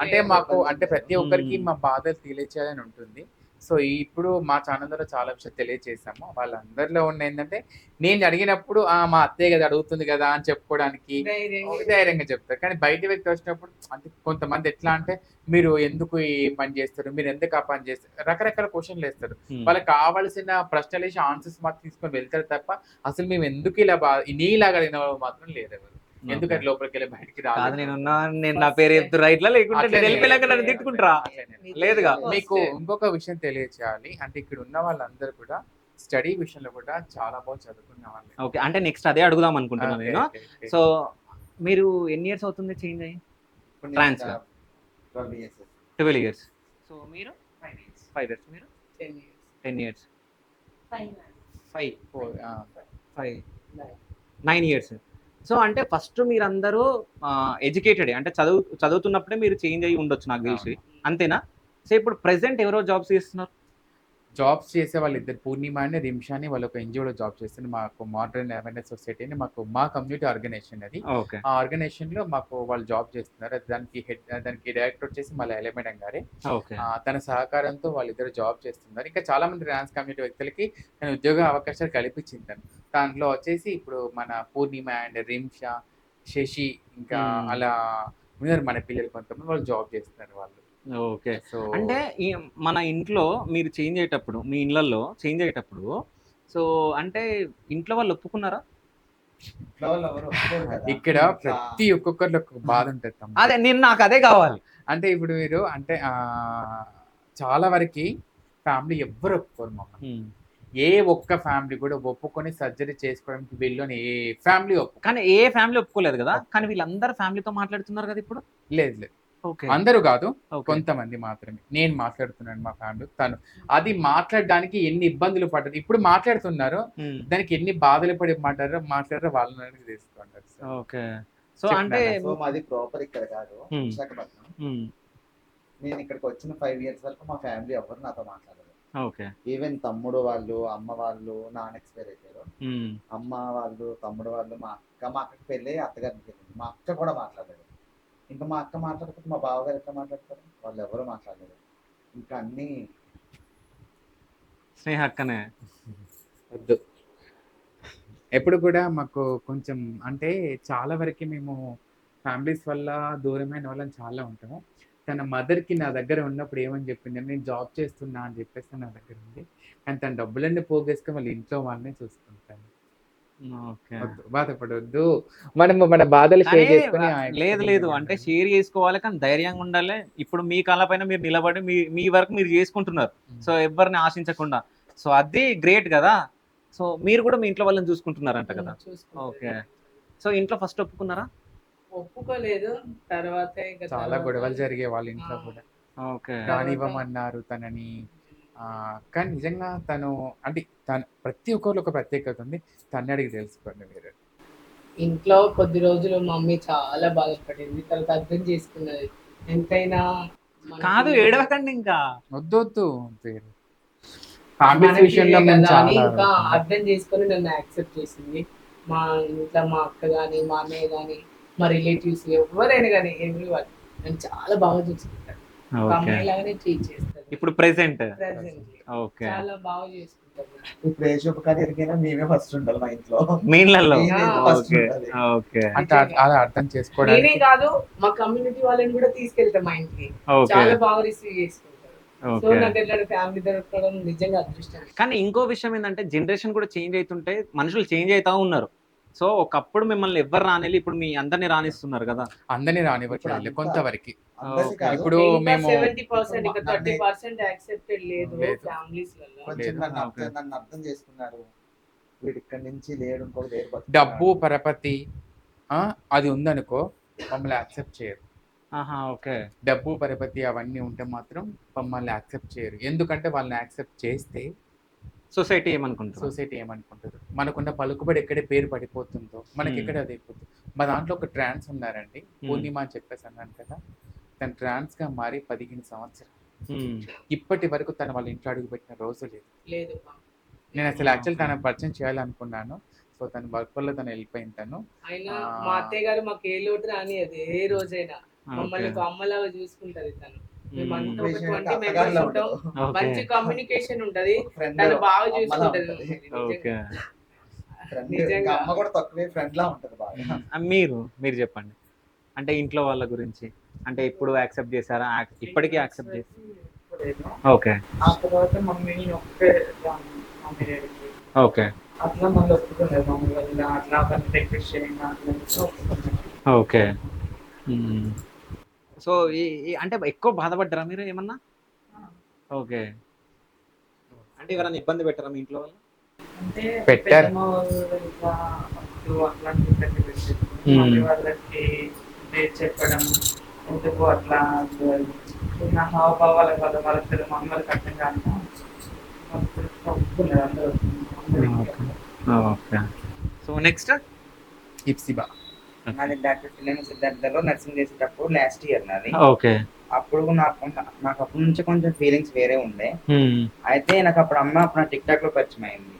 అంటే మాకు అంటే ప్రతి ఒక్కరికి మా బాధలు తెలియచేయాలని ఉంటుంది. సో ఇప్పుడు మా ఛానల్ ద్వారా చాలా విషయాలు తెలియజేసాము. వాళ్ళందరిలో ఉన్న ఏంటంటే, నేను అడిగినప్పుడు మా అత్తయ్య కదా అడుగుతుంది కదా అని చెప్పుకోవడానికి ధైర్యంగా చెప్తారు. కానీ బయట వ్యక్తి వచ్చినప్పుడు అంటే కొంతమంది ఎట్లా అంటే, మీరు ఎందుకు ఈ పని చేస్తారు, మీరు ఎందుకు ఆ పని చేస్తారు, రకరకాల క్వశ్చన్లు వేస్తారు. వాళ్ళకి కావాల్సిన ప్రశ్నలు వేసి ఆన్సర్స్ మాత్రం తీసుకొని వెళ్తారు తప్ప, అసలు మేము ఎందుకు ఇలా నీలాగా అడిగిన వాళ్ళు మాత్రం లేరు ఎవరు. ఎందుకంటే లోపలికి వెళ్ళి బయటికి రాదు. నేను నా పేరు చెప్తున్నా ఇట్లా, లేకుంటే నేను వెళ్ళిపోయాక నన్ను తిట్టుకుంటారా? లేదుగా. మీకు ఇంకొక విషయం తెలియచేయాలి. అంటే ఇక్కడ ఉన్న వాళ్ళందరూ కూడా స్టడీ విషయంలో కూడా చాలా బాగా చదువుకున్న వాళ్ళు. ఓకే. అంటే నెక్స్ట్ అదే అడుగుదాం అనుకుంటున్నాను నేను. సో మీరు ఎన్ని ఇయర్స్ అవుతుంది చేంజ్ అయ్యి? ట్రాన్స్ 12 years. సో మీరు 5 years. మీరు 10 years. 9 years. సో అంటే ఫస్ట్ మీరందరూ ఎడ్యుకేటెడ్, అంటే చదువుతున్నప్పుడే మీరు చేంజ్ అయ్యి ఉండొచ్చు నాకు తెలిసి, అంతేనా? సో ఇప్పుడు ప్రెసెంట్ ఎవరో జాబ్స్ చేస్తున్నారు? జాబ్స్ చేసే వాళ్ళు ఇద్దరు, పూర్ణిమ అని రిమ్షా అని, వాళ్ళు ఒక ఎన్జిఓలో జాబ్ చేస్తుంది. మాకు మోడర్న్ అవేర్నెస్ సొసైటీ అని మా కమ్యూనిటీ ఆర్గనైజేషన్ అది. ఆ ఆర్గనైజేషన్ లో మాకు వాళ్ళు జాబ్ చేస్తున్నారు. దానికి డైరెక్టర్ వచ్చేసి మళ్ళీ ఎలమేడం గారే. తన సహకారంతో వాళ్ళిద్దరు జాబ్ చేస్తున్నారు. ఇంకా చాలా మంది ట్రాన్స్ కమ్యూనిటీ వ్యక్తులకి నేను ఉద్యోగ అవకాశాలు కల్పించింది. దాంట్లో వచ్చేసి ఇప్పుడు మన పూర్ణిమ అండ్ రిమ్షా, శశి, ఇంకా అలా ఉన్నారు మన పిల్లలు కొంతమంది, వాళ్ళు జాబ్ చేస్తున్నారు వాళ్ళు. ఓకే. అంటే మన ఇంట్లో మీరు చేంజ్ అయ్యేటప్పుడు, మీ ఇళ్లలో చేంజ్ అయ్యేటప్పుడు, సో అంటే ఇంట్లో వాళ్ళు ఒప్పుకున్నారా? ఇక్కడ ప్రతి ఒక్కొక్కరిలో ఒక బాధ ఉంటుంది. అదే నాకు అదే కావాలి. అంటే ఇప్పుడు మీరు అంటే చాలా వరకు ఫ్యామిలీ ఎవ్వరు ఒప్పుకోరు మమ్మల్ని. ఏ ఒక్క ఫ్యామిలీ కూడా ఒప్పుకొని సర్జరీ చేసుకోవడానికి వీళ్ళని ఏ ఫ్యామిలీ కానీ ఏ ఫ్యామిలీ ఒప్పుకోలేదు కదా. కానీ వీళ్ళందరూ ఫ్యామిలీతో మాట్లాడుతున్నారు కదా ఇప్పుడు. లేదు. ఓకే అందరూ కాదు, ఓకే కొంతమంది మాత్రమే. నేను మాట్లాడుతున్నాను మా ఫ్యామిలీ, తను అది మాట్లాడడానికి ఎన్ని ఇబ్బందులు పడ్డది. ఇప్పుడు మాట్లాడుతున్నారు, దానికి ఎన్ని బాధలు పడి మాట్లాడారో వాళ్ళని తెలుసుకుంటారు సార్. ఓకే సో చెప్పినా అంటే కదా. సో మాది ప్రాపర్ ఇక్కడ కాదు, Hmm. విశాఖపట్నం. మ్మ్. నేను ఇక్కడికి వచ్చిన 5 years వరకు మా ఫ్యామిలీ ఎవరు నాతో మాట్లాడలేదు. ఓకే ఈవెన్ తమ్ముడు వాళ్ళు, అమ్మ వాళ్ళు, నాన్న ఎక్స్పైర్ అయిపోయారు. మ్మ్. అమ్మ వాళ్ళు, తమ్ముడు వాళ్ళు, మా అక్కకి పెళ్ళి అత్తగారికి వెళ్ళింది. మా అక్క కూడా మాట్లాడలేదు. ఇంకా మా అక్క మాట్లాడకపోతే మా బావగారు ఎట్లా మాట్లాడతారు? వాళ్ళు ఎవరు మాట్లాడలేదు. ఇంకా అన్ని స్నేహ అక్కనే వద్దు. ఎప్పుడు కూడా మాకు కొంచెం అంటే చాలా వరకు మేము ఫ్యామిలీస్ వల్ల దూరమైన వాళ్ళని చాలా ఉంటాము. తన మదర్కి నా దగ్గర ఉన్నప్పుడు ఏమని చెప్పింది, నేను జాబ్ చేస్తున్నా అని చెప్పేసి నా దగ్గర ఉంది, కానీ తన డబ్బులన్నీ పోగేసుకొని వాళ్ళ ఇంట్లో వాళ్ళని చూసుకుంటాను. ఓకే వద్దు, బాధపడవద్దు. మనము మన బాధలు కానీ షేర్ చేసుకుని లేదు లేదు అంటే షేర్ చేసుకోవాలి కానీ ధైర్యంగా ఉండాలి. ఇప్పుడు మీ కాళ్ళపైన మీరు నిలబడి మీ వరకు మీరు చేసుకుంటున్నారు, సో ఎవరిని ఆశించకుండా. సో అది గ్రేట్ కదా. సో మీరు కూడా మీ ఇంట్లో వాళ్ళని చూసుకుంటున్నారంట కదా. ఓకే సో ఇంట్లో ఫస్ట్ ఒప్పుకున్నారా? ఒప్పుకోలేదు. తర్వాత చాలా గొడవలు జరిగే వాళ్ళ ఇంట్లో కూడా. ఓకే రానివ్వమన్నారు తనని. కానీ నిజంగా తను అంటే తను ప్రతి ఒక్కరు ఒక ప్రత్యేకత ఉంది, తను అడిగి తెలుసుకోండి మీరు. ఇంట్లో కొద్ది రోజులు మమ్మీ చాలా బాధపడింది, తర్వాత అర్థం చేసుకున్నది. ఎంతైనా మనకి కాదు ఏడవకండి ఇంకా. వద్దు మనకి ఫ్యామిలీ విషయంలో మేము కదా అని చాలా ఇంకా అర్థం చేసుకొని నన్ను యాక్సెప్ట్ చేసింది. మా ఇంట్లో మా అక్క కానీ, మా అన్నయ్య కానీ, మా రిలేటివ్స్ ఎవరైనా కానీ ఎవ్రీ వన్ నన్ను చాలా బాగా చూసుకుంటారు. ఒక అమ్మాయిలాగానే ట్రీట్ చేస్తారు. ఇప్పుడు ప్రెసెంట్ Presently. ఓకే చాలా బాగా చేసుకుంటారు. ఇప్పుడు ఏ శుభకార్యానికైనా మేమే ఫస్ట్ ఉండాలి మా ఇంట్లో. మీ ఇళ్ళల్లో నేనే ఆ, first ఓకే ఉండాలి. ఓకే అంటే అలా అర్థం నేనే చేసుకోవడానికి. కాదు, మా కమ్యూనిటీ వాళ్ళని కూడా తీసుకెళ్తాం మా ఇంటికి. ఓకే చాలా బాగా రిసీవ్ చేసుకుంటారు. సో ఓకే నాకు ఇట్లాంటి ఫ్యామిలీ దొరకడం నిజంగా అదృష్టం. కానీ ఇంకో విషయం ఏంటంటే జనరేషన్ కూడా చేంజ్ అవుతుంటే మనుషులు చేంజ్ అవుతా ఉన్నారు. సో ఒకప్పుడు మిమ్మల్ని ఎవ్వరు రానివ్వాలి, ఇప్పుడు మీ అందరిని రానిస్తున్నారు కదా. అందరినీ రానివ్వట్లేదు ఇప్పుడు కొంతవరకు. అందరికీ ఓకే. కాదు. ఇప్పుడు మేము 70% ఇంకా 30% యాక్సెప్టెడ్ లేదు లేదు. ఫ్యామిలీస్ లలో. కొంచెం లేదు. నన్ను అర్థం చేసుకున్నారు. వీడు ఇక్కడి నుంచి లేడు, ఇంకొక వేరు బతుకుతున్నాడు. డబ్బు పరపతి అది ఉందనుకో మమ్మల్ని యాక్సెప్ట్ చేయరు. ఆహా ఓకే డబ్బు పరపతి అవన్నీ ఉంటే మాత్రం మమ్మల్ని యాక్సెప్ట్ చేయరు. ఎందుకంటే వాళ్ళని యాక్సెప్ట్ చేస్తే సొసైటీ ఏమనుకుంటారు? సొసైటీ ఏమనుకుంటుంది, మనకున్న పలుకుబడి ఎక్కడే పేరు పడిపోతుందో మనకి ఎక్కడ అది అయిపోతుంది. మా దాంట్లో ఒక ట్రాన్స్ ఉన్నారండి, పూర్ణిమ అని చెప్పేసి అన్నాను కదా, తను ట్రాన్స్ గా మారి 15 సంవత్సరాలు ఇప్పటి వరకు తను వాళ్ళ ఇంట్లో అడుగు పెట్టిన రోజు లేదు. లేదు. నేను అసలు యాక్చువల్ తన పరిచయం చేయాలనుకున్నాను. సో తన వర్క్ వల్ల తను వెళ్ళిపోయింది. తను అయినా మా అత్తయ్య గారు మాకు ఏ లోటు రాని అది ఏ రోజైనా మమ్మల్ని ఒక అమ్మలాగా చూసుకుంటది తను. మేమంతా ఒక 20 members ఉంటాం. మంచి కమ్యూనికేషన్ ఉంటది. ఫ్రెండ్ తను బాగా అమ్మలా చూసుకుంటది. ఉంటది. ఓకే ఫ్రెండ్ నిజంగా. అమ్మ కూడా తక్కువే, ఫ్రెండ్ లా ఉంటది బాగా. మీరు చెప్పండి అంటే ఇంట్లో వాళ్ళ గురించి. అంటే ఇప్పుడు యాక్సెప్ట్ చేశారా? ఇప్పటికీ యాక్సెప్ట్ చేశారు? ఓకే ఆ తర్వాత మమ్మీ ఒకే మమ్మీ డాడీకి ఓకే అట్లా మళ్ళీ ఒప్పుకున్నారు. మమ్మీ వాళ్ళు అట్లా పని రిక్వెస్ట్ చేయండి అట్లా ఒప్పుకున్నారు. ఓకే సో అంటే ఎక్కువ బాధపడ్డారా మీరు ఏమన్నా? ఓకే అంటే ఎవరైనా ఇబ్బంది పెట్టారా మీ ఇంట్లో వాళ్ళు? అంటే పెట్టారు. పెద్దమ్మ వాళ్ళు ఇంకా అప్పుడు అట్లాంటి ఇబ్బంది పెట్టారు. మమ్మీ వాళ్ళకి డేట్ చెప్పడం ఎందుకు అట్లా నా హావభావాల వల్ల వాళ్ళకి మమ్మీ వాళ్ళకి అర్థం కాక ఒప్పుకున్నారు అందరూ. Okay so next Ipsiba. నాది డాక్టర్ పిల్లల సిద్ధార్థలో నర్సింగ్ చేసేటప్పుడు లాస్ట్ ఇయర్ నాది. ఓకే అప్పుడు నాకు అప్పటి నుంచి కొంచెం ఫీలింగ్స్ వేరే ఉండే. అయితే నాకు అప్పుడు అమ్మ అప్పుడు నా టిక్ టాక్ లో పరిచయం అయింది.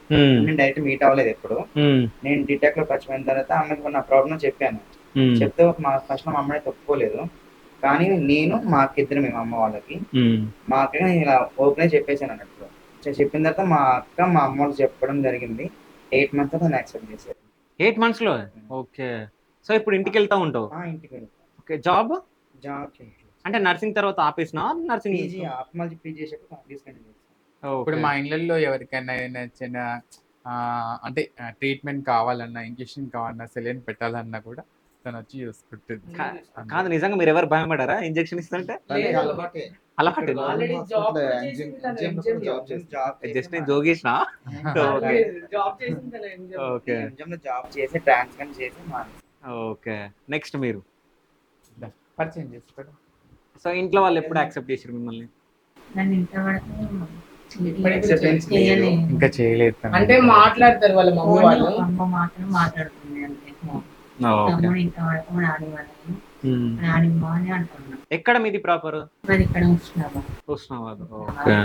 నేను డైరెక్ట్ మీట్ అవ్వలేదు ఎప్పుడు. నేను టిక్ టాక్ లో పరిచయం అయిన తర్వాత అమ్మకి నా ప్రాబ్లం చెప్పాను. చెప్తే ఫస్ట్ మా అమ్మాయి ఒప్పుకోలేదు. కానీ నేను మా అక్కిద్దరు మేము అమ్మ వాళ్ళకి మా అక్క నేను ఇలా ఓపెన్ చెప్పేశాను అన్నట్టు. చెప్పిన తర్వాత మా అక్క మా అమ్మ వాళ్ళకి చెప్పడం జరిగింది. 8 months తను యాక్సెప్ట్ చేశారు. 8 months లో ఓకే. సో ఇప్పుడు ఇంటికి వెళ్తా ఉంటావు? ఇంటికి వెళ్ళి ఓకే జాబ్ జాబ్ చేయాలి. అంటే నర్సింగ్ తర్వాత ఆపేసినా? నర్సింగ్ పీజీ ఆత్మజీ పీజీ చేసాక తీసుకెళ్ళి ఇప్పుడు మా ఇళ్ళల్లో ఎవరికైనా చిన్న అంటే ట్రీట్మెంట్ కావాలన్నా, ఇంజెక్షన్ కావాలన్నా, సెలైన్ పెట్టాలన్నా కూడా తను వచ్చి చూసుకుంటుంది. కాదు నిజంగా మీరు ఎవరు భయపడారా ఇంజెక్షన్ ఇస్తుంటే? లేదు. అలవాటే. అలవాటు ఆల్రెడీ జాబ్ జస్ట్ నేను జోగేసిన. జాబ్ చేసింది తను ఎంజాయ్. ఓకే జాబ్ చేసి ట్రాన్స్ఫర్ చేసి ఓకే నెక్స్ట్ మీరు పరిచయం చేసుకోవడం సో ఇంట్లో వాళ్ళు ఎప్పుడు యాక్సెప్ట్ చేసారు మిమ్మల్ని? నన్ను ఇంతవరకు ఇప్పుడు acceptance లేదు. చేయలేదు. ఇంకా చేయలేదు తను. అంటే మాట్లాడతారు వాళ్ళ మమ్మీ ఓన్లీ వాళ్ళు. ఒక అమ్మ మాత్రం మాట్లాడుతుంది అంతే. ఓకే. తమ్ముడు ఇంతవరకు రాని వాళ్ళని రాని అని అంటున్నాను. ఎక్కడ మీది ప్రాపర్? మరి ఇక్కడ వస్తున్నాము హుస్నాబాద్. ఓకే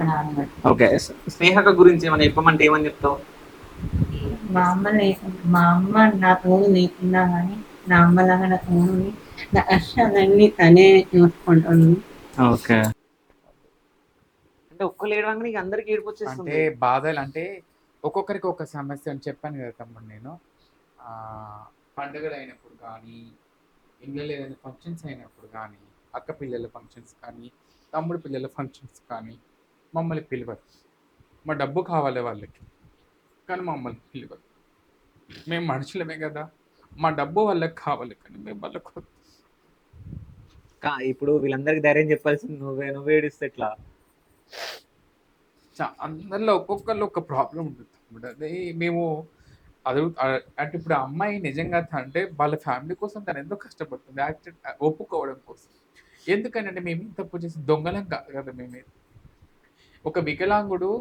రాని ఓకే. స్నేహక గురించి ఏమైనా చెప్పమంటే ఏమని చెప్తావు? మా అమ్మ మా అమ్మ నా తోడు లేకున్నా కానీ నా అమ్మలాగా నా తోడుని నా కష్టాలన్నీ తనే చూసుకుంటుంది. ఓకే. అంటే ఒక్కరు ఏడవంగా నీకు అందరికి ఏడుపు వచ్చేస్తుంది. అంటే బాధలు అంటే ఒక్కొక్కరికి ఒక సమస్య అని చెప్పాను కదా తమ్ముడు నేను. పండుగలు అయినప్పుడు కానీ, ఇంట్లో ఏదైనా ఫంక్షన్స్ అయినప్పుడు కానీ, అక్క పిల్లల ఫంక్షన్స్ కానీ, తమ్ముడు పిల్లల ఫంక్షన్స్ కానీ మమ్మల్ని పిలవరు. మా డబ్బు కావాలి వాళ్ళకి, కానీ మమ్మల్ని పిలవరు. మేము మనుషులమే కదా, మా డబ్బు వాళ్ళకి కావాలి కానీ మేము వాళ్ళకు. ఇప్పుడు వీళ్ళందరికి ధైర్యం చెప్పాల్సింది నువ్వు ఏడిస్తే ఎట్లా? అందరిలో ఒక్కొక్కళ్ళు ఒక ప్రాబ్లం ఉంటుంది తమ్ముడు. అదే మేము అంటే ఇప్పుడు ఆ అమ్మాయి నిజంగా అంటే వాళ్ళ ఫ్యామిలీ కోసం తను ఎంతో కష్టపడుతుంది, ఒప్పుకోవడం కోసం. ఎందుకనంటే మేము తప్పు చేసి దొంగలం కాదు కదా. మేము ఒక వికలాంగుడు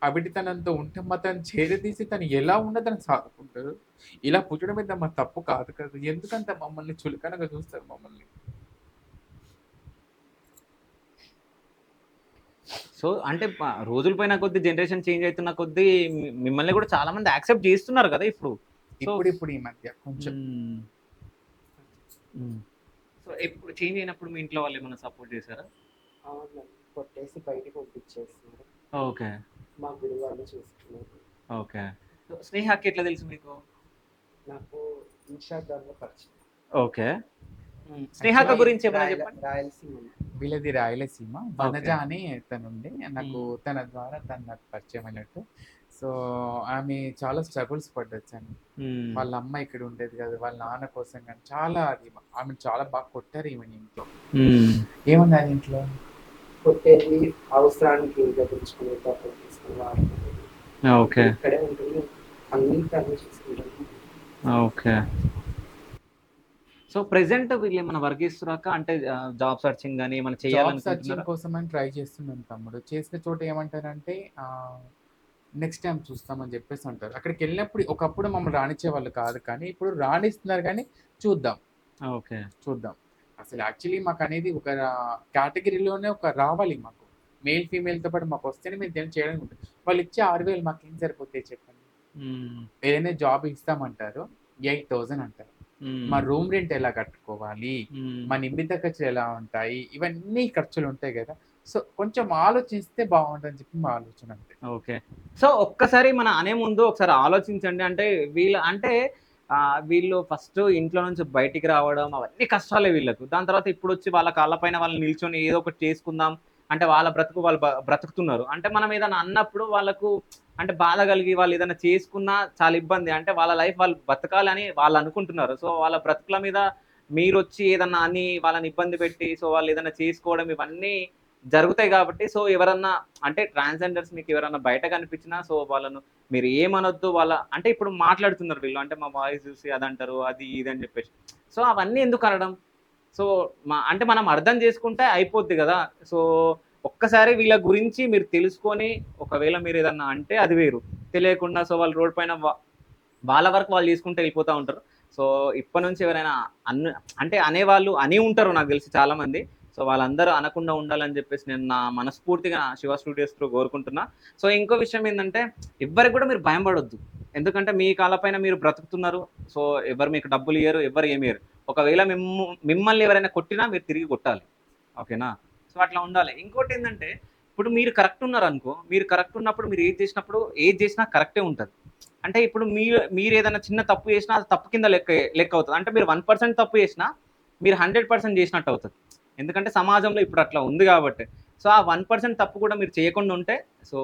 అవిటితనంతో ఉంటే మా తను చేరదీసి తను ఎలా ఉన్నా తను సాదుకుంటారు. ఇలా పుట్టడం మీద మా తప్పు కాదు కదా. ఎందుకంత మమ్మల్ని చులకనగా చూస్తారు మమ్మల్ని. సో అంటే రోజుల పైన కొద్ది జనరేషన్ చేంజ్ అవుతున్న కొద్దీ మిమ్మల్ని కూడా చాలా మంది యాక్సెప్ట్ చేస్తున్నారు కదా ఇప్పుడు. ఇప్పుడు ఈ మధ్య కొంచెం. సో ఎప్పుడు చేంజ్ అయినప్పుడు మీ ఇంట్లో వాళ్ళు ఏమైనా సపోర్ట్ చేశారా? కొట్టేసి బయటికి పంపించేస్తున్నారు. ఓకే. మా గురువు వాళ్ళు చూసుకున్నారు. ఓకే. స్నేహకి ఎట్లా తెలుసు మీకు? నాకు ఇన్స్టాగ్రామ్లో పరిచయం. ఓకే. స్నేహక గురించి ఏమైనా చెప్పండి. రాయలసీమ వీళ్ళది రాయలసీమ. వనజ అని తనుండి నాకు తన ద్వారా తను నాకు పరిచయం అయినట్టు. సో ఆమె చాలా స్ట్రగుల్స్ పడ్డొచ్చాను. వాళ్ళ అమ్మ ఇక్కడ ఉండేది కదా, వాళ్ళ నాన్న కోసం కానీ చాలా ఆమె చాలా బాగా కొట్టారు ఈమె ఇంట్లో. ఏముంది అది ఇంట్లో కొట్టేది అవసరానికి తెచ్చుకుని ఓకే. ఇక్కడే ఉంటుంది, అన్ని తను చూసుకుంటాను. ఓకే. సో ప్రెసెంట్ వీళ్ళు ఏమైనా వర్క్ చేస్తున్నాక అంటే జాబ్ సర్చింగ్ కానీ ఏమైనా చేయాలనుకుంటున్నారా? కోసం అని ట్రై చేస్తున్నాను తమ్ముడు. చేసిన చోట ఏమంటారంటే నెక్స్ట్ టైం చూస్తామని చెప్పేసి అంటారు. అక్కడికి వెళ్ళినప్పుడు ఒకప్పుడు మమ్మల్ని రానిచ్చే వాళ్ళు కాదు, కానీ ఇప్పుడు రాణిస్తున్నారు. కానీ చూద్దాం. ఓకే. చూద్దాం. అసలు యాక్చువల్లీ మాకు అనేది ఒక కేటగిరీలోనే ఒక రావాలి. మాకు మేల్ ఫీమేల్తో పాటు మాకు వస్తేనే మేము దేని చేయడానికి ఉంటుంది. వాళ్ళు ఇచ్చే 6,000 మాకు ఏం సరిపోతాయి చెప్పండి. ఏదైనా జాబ్ ఇస్తామంటారు 8,000 అంటారు. మా రూమ్ రెంట్ ఎలా కట్టుకోవాలి, మా నిమిత్త ఖర్చులు ఎలా ఉంటాయి, ఇవన్నీ ఖర్చులు ఉంటాయి కదా. సో కొంచెం ఆలోచిస్తే బాగుంటుందని చెప్పి మా ఆలోచన అంతే. ఓకే. సో ఒక్కసారి మన అనే ముందు ఒకసారి ఆలోచించండి. అంటే వీళ్ళు ఫస్ట్ ఇంట్లో నుంచి బయటికి రావడం అవన్నీ కష్టాలే వీళ్ళకు. దాని తర్వాత ఇప్పుడు వచ్చి వాళ్ళ కాళ్ళపైన వాళ్ళు నిల్చొని ఏదో ఒకటి చేసుకుందాం అంటే వాళ్ళ బ్రతుకు వాళ్ళు బ్రతుకుతున్నారు. అంటే మనం ఏదైనా అన్నప్పుడు వాళ్ళకు అంటే బాధ కలిగి వాళ్ళు ఏదైనా చేసుకున్నా చాలా ఇబ్బంది. అంటే వాళ్ళ లైఫ్ వాళ్ళు బతకాలని వాళ్ళు అనుకుంటున్నారు. సో వాళ్ళ బ్రతుకుల మీద మీరు వచ్చి ఏదన్నా అని వాళ్ళని ఇబ్బంది పెట్టి సో వాళ్ళు ఏదైనా చేసుకోవడం ఇవన్నీ జరుగుతాయి కాబట్టి సో ఎవరన్నా అంటే ట్రాన్స్జెండర్స్ మీకు ఎవరన్నా బయట కనిపించినా సో వాళ్ళను మీరు ఏమనొద్దు. వాళ్ళ అంటే ఇప్పుడు మాట్లాడుతున్నారు వీళ్ళు అంటే మా వాయిస్ చూసి అదంటారు అది ఇది అని చెప్పేసి. సో అవన్నీ ఎందుకు అనడం? సో అంటే మనం అర్థం చేసుకుంటే అయిపోద్ది కదా. సో ఒక్కసారి వీళ్ళ గురించి మీరు తెలుసుకొని ఒకవేళ మీరు ఏదన్నా అంటే అది వేరు. తెలియకుండా సో వాళ్ళు రోడ్ పైన వాళ్ళ వరకు వాళ్ళు చేసుకుంటూ వెళ్ళిపోతూ ఉంటారు. సో ఇప్పటి నుంచి ఎవరైనా అంటే అనేవాళ్ళు అని ఉంటారు నాకు తెలిసి చాలా మంది. సో వాళ్ళందరూ అనకుండా ఉండాలని చెప్పేసి నేను నా మనస్ఫూర్తిగా శివ స్టూడియోస్ త్రూ కోరుకుంటున్నా. సో ఇంకో విషయం ఏంటంటే ఎవరికి కూడా మీరు భయం పడొద్దు. ఎందుకంటే మీ కాళ్ళపైన మీరు బ్రతుకుతున్నారు. సో ఎవరు మీకు డబ్బులు ఇయ్యరు, ఎవరు ఏమి ఇయ్యరు. ఒకవేళ మిమ్మల్ని ఎవరైనా కొట్టినా మీరు తిరిగి కొట్టాలి. ఓకేనా? సో అట్లా ఉండాలి. ఇంకోటి ఏంటంటే ఇప్పుడు మీరు కరెక్ట్ ఉన్నారు అనుకో, మీరు కరెక్ట్ ఉన్నప్పుడు మీరు ఏది చేసినా కరెక్టే ఉంటుంది. అంటే ఇప్పుడు మీరు ఏదైనా చిన్న తప్పు చేసినా అది తప్పు కింద లెక్క అవుతుంది. అంటే మీరు 1% తప్పు చేసినా మీరు 100% చేసినట్టు అవుతుంది. ఎందుకంటే సమాజంలో ఇప్పుడు అట్లా ఉంది కాబట్టి. సో ఆ 1% తప్పు కూడా మీరు చేయకుండా ఉంటే సో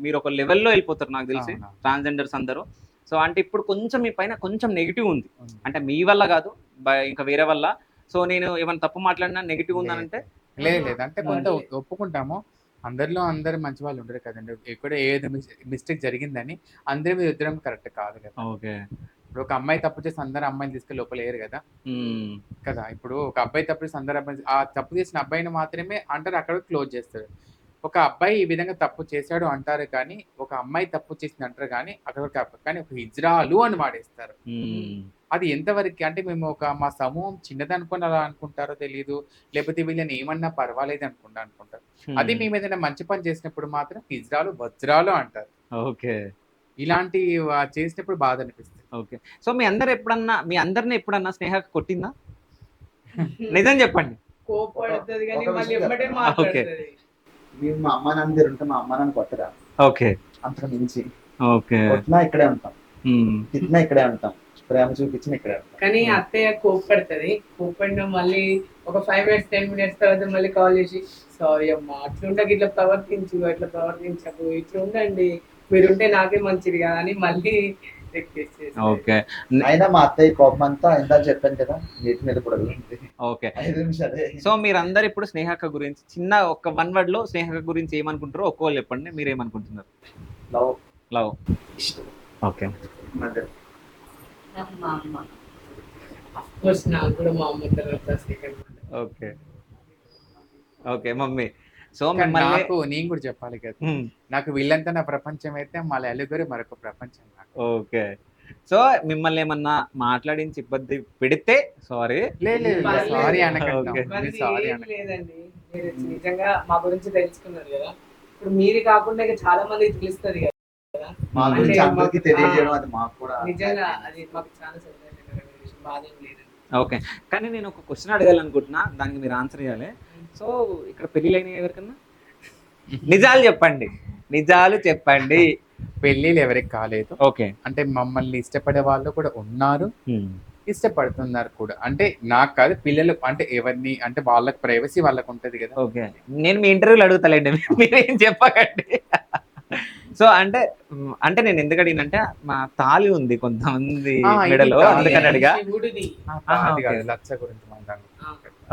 మీరు ఒక లెవెల్లో వెళ్ళిపోతారు నాకు తెలిసి ట్రాన్స్జెండర్స్ అందరూ. సో అంటే ఇప్పుడు కొంచెం మీ పైన కొంచెం నెగిటివ్ ఉంది. అంటే మీ వల్ల కాదు ఇంకా వేరే వల్ల. సో నేను ఏమైనా తప్పు మాట్లాడినా నెగిటివ్ ఉందనంటే లేదు అంటే కొంత ఒప్పుకుంటాము. అందరూ మంచి వాళ్ళు ఉండరు కదండి. ఎక్కడ ఏది మిస్టేక్ జరిగిందని అందరి మీద ఉత్తరం కరెక్ట్ కాదు కదా. ఓకే. ఇప్పుడు ఒక అమ్మాయి తప్పు చేసి అందరు అమ్మాయిని తీసుకెళ్ళి లోపల వేయరు కదా కదా. ఇప్పుడు ఒక అబ్బాయి తప్పు చేసి అందరు అబ్బాయి ఆ తప్పు చేసిన అబ్బాయిని మాత్రమే అంటారు, అక్కడ క్లోజ్ చేస్తారు. ఒక అబ్బాయి ఈ విధంగా తప్పు చేశాడు అంటారు కానీ ఒక అమ్మాయి తప్పు చేసింది అంటారు కానీ అక్కడ కానీ ఒక హిజ్రాలు అని వాడేస్తారు. అది ఎంతవరకు అంటే మేము మా సమూహం చిన్నదనుకుని అలా అనుకుంటారో తెలియదు, లేకపోతే వీళ్ళని ఏమన్నా పర్వాలేదు అనుకుంటారు. అది మేము ఏదైనా మంచి పని చేసినప్పుడు మాత్రం హిజ్రాలు వజ్రాలు అంటారు. ఓకే, ఇలాంటి చేసినప్పుడు బాధ అనిపిస్తుంది. ఓకే. సో మీ అందరిని ఎప్పుడన్నా స్నేహ కొట్టిందా? నిజం చెప్పండి. కోపడుతుంది కానీ ఒక మళ్ళీ విషయం ఎమ్మటే చెప్పనా? మాట్లాడుతుంది. మేము మా అమ్మ నాన్న దగ్గర ఉంటే మా అమ్మ నాన్న కొట్టరా, ఓకే అంతకు మించి ఓకే. కొట్టినా ఇక్కడే ఉంటాం, తిట్టినా ఇక్కడే ఉంటాం, ప్రేమ చూపించిన ఇక్కడే ఉంటాం. కానీ అత్తయ్య కోపడుతుంది. కోపడిన మళ్ళీ ఒక 5 minutes 10 minutes తర్వాత మళ్ళీ కాల్ చేసి సారీ అమ్మా అట్లుండక ఇట్లా ప్రవర్తించకు, ఇట్లా ఉండండి, మీరుంటే నాకే మంచిది కదా అని మళ్ళీ రిక్వెస్ట్ చేసి ఓకే అయినా మా అత్తయ్య కోపం అంతా ఇందాక చెప్పాను కదా, నీటి మీద కూడా ఓకే. 5 నిమిషాలే. సో మీరందరూ ఇప్పుడు స్నేహక్క గురించి చిన్న ఒక 1 word లో స్నేహక్క గురించి ఏమనుకుంటారో ఒక్కోళ్ళు చెప్పండి. మీరు ఏమనుకుంటున్నారు? లవ్, లవ్, ఇష్టం, ఓకే. మదర్. మా అమ్మ. కోర్స్ నాకు కూడా మా అమ్మ తర్వాత second. Okay okay mummy. So కానీ మిమ్మల్ని నాకు నేను కూడా చెప్పాలి కదా, నాకు వీళ్ళంతా నా ప్రపంచం అయితే మా నలుగురు మరొక ప్రపంచం నాకు. ఓకే. సో మిమ్మల్ని ఏమన్నా మాట్లాడించి ఇబ్బంది పెడితే సారీ. లేదు పర్లేదు. సారీ అనకండి, ఓకే. సారీ ఏం లేదండి, మీరు నిజంగా మా గురించి తెలుసుకున్నారు కదా, ఇప్పుడు మీరు కాకుండా ఇంకా చాలా మంది తెలుస్తుంది కదా. మా గురించి అందరికీ తెలియజేయడం అది మాకు కూడా నిజంగా అది మాకు చాలా సంతోషకరమైన విషయం, బాధ ఏం లేదండి. ఓకే. కానీ నేను ఒక క్వశ్చన్ అడగాలనుకుంటున్నా, దానికి మీరు ఆన్సర్ చేయాలి. సో ఇక్కడ పెళ్ళిళ్ళైన ఎవరికన్నా నిజాలు చెప్పండి, నిజాలు చెప్పండి. పెళ్ళిళ్ళు ఎవరికి కాలేదు. ఓకే. అంటే మమ్మల్ని ఇష్టపడే వాళ్ళు కూడా ఉన్నారు, ఇష్టపడుతున్నారు కూడా. అంటే నాకు కాదు, పిల్లలు అంటే ఎవరిని అంటే వాళ్ళకి ప్రైవసీ వాళ్ళకు ఉంటది కదా. ఓకే. నేను మీ ఇంటర్వ్యూలు అడుగుతాలేండి, మీరేం చెప్పకండి. సో అంటే అంటే నేను ఎందుకు అడిగినంటే మా తాళి ఉంది కొంతమంది ఆ, ఇది మెడలో, తాళి. అందుకని అడిగా. శివుడిది. అది కాదు, ఓకే. లక్ష గురించి మాట్లాడు.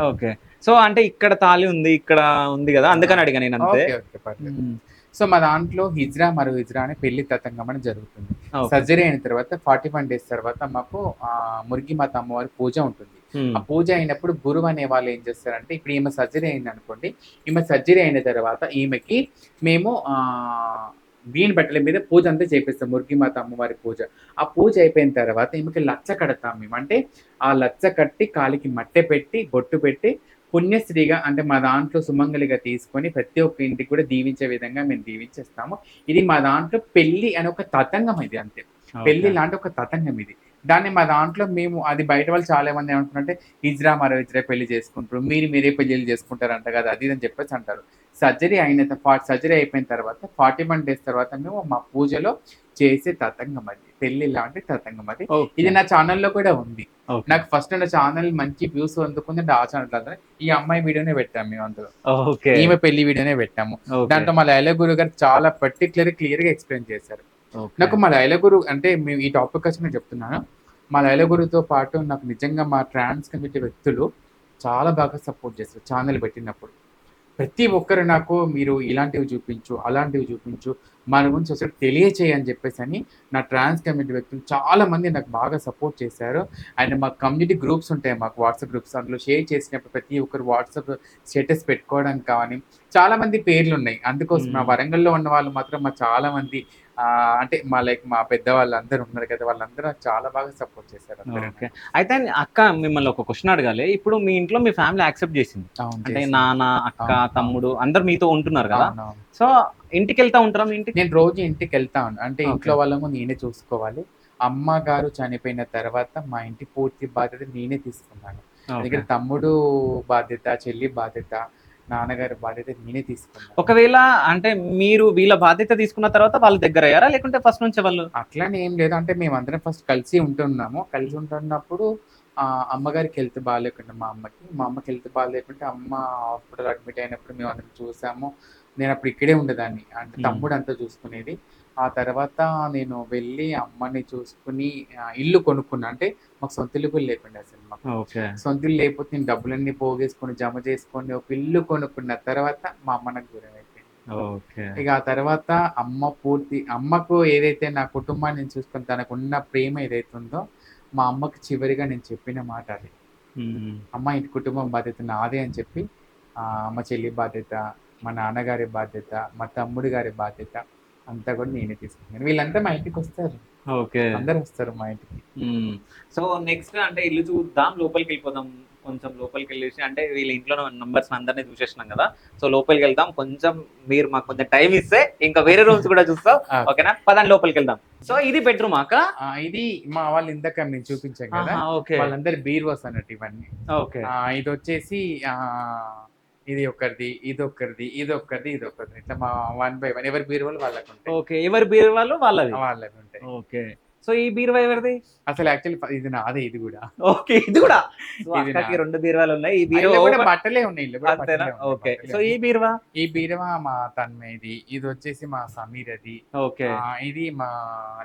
ఓకే. సో అంటే ఇక్కడ తాళి ఉంది, ఇక్కడ ఉంది కదా, అందుకని అడిగా నేను అంతే. ఓకే, ఓకే, పర్లేదు. సో మా దాంట్లో హిజ్రా మరో హిజ్రా అనే పెళ్లి తతంగం అని జరుగుతుంది. ఓకే. సర్జరీ అయిన తర్వాత 41 days తర్వాత మాకు మురిగిమాత అమ్మవారి పూజ ఉంటుంది. ఆ పూజ అయినప్పుడు గురువు అనే వాళ్ళు ఏం చేస్తారంటే, ఇప్పుడు ఈమె సర్జరీ అయింది అనుకోండి, ఈమె సర్జరీ అయిన తర్వాత ఈమెకి మేము గ్రీన్ బట్టల మీద పూజ అంతా చేపిస్తాం, మురిగిమాత అమ్మవారి పూజ. ఆ పూజ అయిపోయిన తర్వాత ఈమెకి లచ్చ కడతాం మేము. అంటే ఆ లచ్చ కట్టి కాలికి మట్టె పెట్టి బొట్టు పెట్టి పుణ్యశ్రీగా అంటే మా దాంట్లో సుమంగలిగా తీసుకొని ప్రతి ఒక్క ఇంటికి కూడా దీవించే విధంగా మేము దీవించేస్తాము. ఇది మా దాంట్లో పెళ్లి అనే ఒక తతంగం, ఇది అంతే. పెళ్లి లాంటి ఒక తతంగం ఇది. దాన్ని మా దాంట్లో మేము అది బయట వాళ్ళు చాలా మంది ఏమంటున్నారంటే హిజ్రా మరో హిజ్రా పెళ్లి చేసుకుంటారు, మీరే పెళ్లి చేసుకుంటారంట కదా, అది అని చెప్పేసి అంటారు. సర్జరీ అయిపోయిన తర్వాత 41 days తర్వాత మేము మా పూజలో చేసే తతంగం అది, పెళ్లి లాంటి తతంగం అది. ఇది నా ఛానల్లో కూడా ఉంది. నాకు ఫస్ట్ నా ఛానల్ మంచి వ్యూస్ అందుకుంది, ఆ ఛానల్ ఈ అమ్మాయి వీడియోనే పెట్టాము మేము అందులో, ఈమె పెళ్లి వీడియోనే పెట్టాము. దాంట్లో మా లైలా గురు గారు చాలా క్లియర్ గా ఎక్స్ప్లెయిన్ చేశారు. నాకు మా లైలా గురు అంటే మేము ఈ టాపిక్ వచ్చి నేను చెప్తున్నాను, మా లైలా గురుతో పాటు నాకు నిజంగా మా ట్రాన్స్ కమిటీ వ్యక్తులు చాలా బాగా సపోర్ట్ చేస్తారు. ఛానల్ పెట్టినప్పుడు ప్రతి ఒక్కరు నాకు మీరు ఇలాంటివి చూపించు, అలాంటివి చూపించు, మన గురించి అసలు తెలియచేయని చెప్పేసి అని నా ట్రాన్స్ కమ్యూనిటీ వ్యక్తులు చాలా మంది నాకు బాగా సపోర్ట్ చేశారు. అండ్ మా కమ్యూనిటీ గ్రూప్స్ ఉంటాయి, మాకు వాట్సాప్ గ్రూప్స్, అందులో షేర్ చేసినప్పుడు ప్రతి ఒక్కరు వాట్సాప్ స్టేటస్ పెట్టుకోవడానికి కానీ చాలా మంది పేర్లు ఉన్నాయి. అందుకోసం మా వరంగల్లో ఉన్న వాళ్ళు మాత్రం మా చాలా మంది అంటే మా పెద్దవాళ్ళు అందరూ ఉన్నారు కదా, వాళ్ళందరూ చాలా బాగా సపోర్ట్ చేశారు. ఓకే. అయితే అక్క మిమ్మల్ని ఒక క్వశ్చన్ అడగాలి. ఇప్పుడు మీ ఇంట్లో మీ ఫ్యామిలీ యాక్సెప్ట్ చేసింది, అంటే నాన్న, అక్క, తమ్ముడు అందరు మీతో ఉంటున్నారు కదా. సో ఇంటికి వెళ్తా ఉంటారా మీ ఇంటికి? నేను రోజు ఇంటికి వెళ్తాను. అంటే ఇంట్లో వాళ్ళము నేనే చూసుకోవాలి. అమ్మగారు చనిపోయిన తర్వాత మా ఇంటి పూర్తి బాధ్యత నేనే తీసుకున్నాను. ఎందుకంటే తమ్ముడు బాధ్యత, చెల్లి బాధ్యత, నాన్నగారి బాధ్యత నేనే తీసుకున్నాను. ఒకవేళ అంటే మీరు వీళ్ళ బాధ్యత తీసుకున్న తర్వాత వాళ్ళ దగ్గర అయ్యారా, లేకుంటే ఫస్ట్ నుంచి వాళ్ళు? అట్లానే ఏం లేదు. అంటే మేమందరం ఫస్ట్ కలిసి ఉంటున్నాము. కలిసి ఉంటున్నప్పుడు అమ్మగారికి హెల్త్ బాగాలేకుండా మా అమ్మకి హెల్త్ బాగాలేకుంటే అమ్మ హాస్పిటల్ అడ్మిట్ అయినప్పుడు మేము అందరం చూసాము. నేను అప్పుడు ఇక్కడే ఉండేదాన్ని, అంటే తమ్ముడు అంతా చూసుకునేది. ఆ తర్వాత నేను వెళ్ళి అమ్మని చూసుకుని ఇల్లు కొనుక్కున్నా. అంటే మాకు సొంత ఇల్లు కూడా లేకుండా అసలు మాకు సొంత ఇల్లు లేకపోతే నేను డబ్బులన్నీ పోగేసుకొని జమ చేసుకొని ఒక ఇల్లు కొనుక్కున్న తర్వాత మా అమ్మ నాకు దూరం అయిపోయింది. ఓకే. ఇక ఆ తర్వాత అమ్మకు ఏదైతే నా కుటుంబాన్ని నేను చూసుకొని తనకున్న ప్రేమ ఏదైతే ఉందో మా అమ్మకి చివరిగా నేను చెప్పిన మాట అది. అమ్మ ఇంటి కుటుంబం బాధ్యత నాదే అని చెప్పి మా చెల్లి బాధ్యత, మా నాన్నగారి బాధ్యత, మా తమ్ముడు గారి బాధ్యత అంతా కూడా నేనే తీసుకున్నాను. వీళ్ళంతా మా ఇంటికి వస్తారు, ఓకే. అందరు వస్తారు మా ఇంటికి. సో నెక్స్ట్ అంటే ఇల్లు చూద్దాం, లోపలికి వెళ్ళిపోదాం. కొంచెం లోపలికి వెళ్ళేసి అంటే వీళ్ళ ఇంట్లో నంబర్స్ అందరినీ చూసేసినాం కదా, సో లోపలికి వెళ్దాం. కొంచెం మీరు మాకు కొంచెం టైం ఇస్తే ఇంకా వేరే రూమ్స్ కూడా చూస్తాం. ఓకేనా, పదండి లోపలికి వెళ్దాం. సో ఇది బెడ్రూమ్ అక్క? ఇది మా వాళ్ళు ఇందాక నేను చూపించాం కదా, ఓకే. వాళ్ళందరి బీరువాస్ అన్నట్టు ఇవన్నీ. ఓకే. ఇది వచ్చేసి ఇది ఒకరిది, ఇది ఒకరిది, ఇది ఒకరిది, ఇది ఒకరిది, ఇట్లా మా 1 by 1 ఎవరి బీరువాలు వాళ్ళకు ఉంటాయి. ఓకే, ఎవరి బీరువాలు వాళ్ళవి వాళ్ళవి ఉంటాయి. ఓకే. సో ఈ బీరువా ఎవరిది? అసలు యాక్చువల్లీ ఇది నాదే, ఇది కూడా. ఓకే, ఇది కూడా. ఇది అక్కకి 2 బీరువాలు ఉన్నాయి. ఈ ఇందులో బీరువా కూడా బట్టలే ఉన్నాయి, ఇందులో కూడా అంతేనా? బట్టలే ఉన్నాయి, ఓకే. బట్టలే సో ఉన్నాయి. ఈ బీరువా మా తన్మయ్యది, ఇది వచ్చేసి మా సమీరది, ఓకే. ఇది మా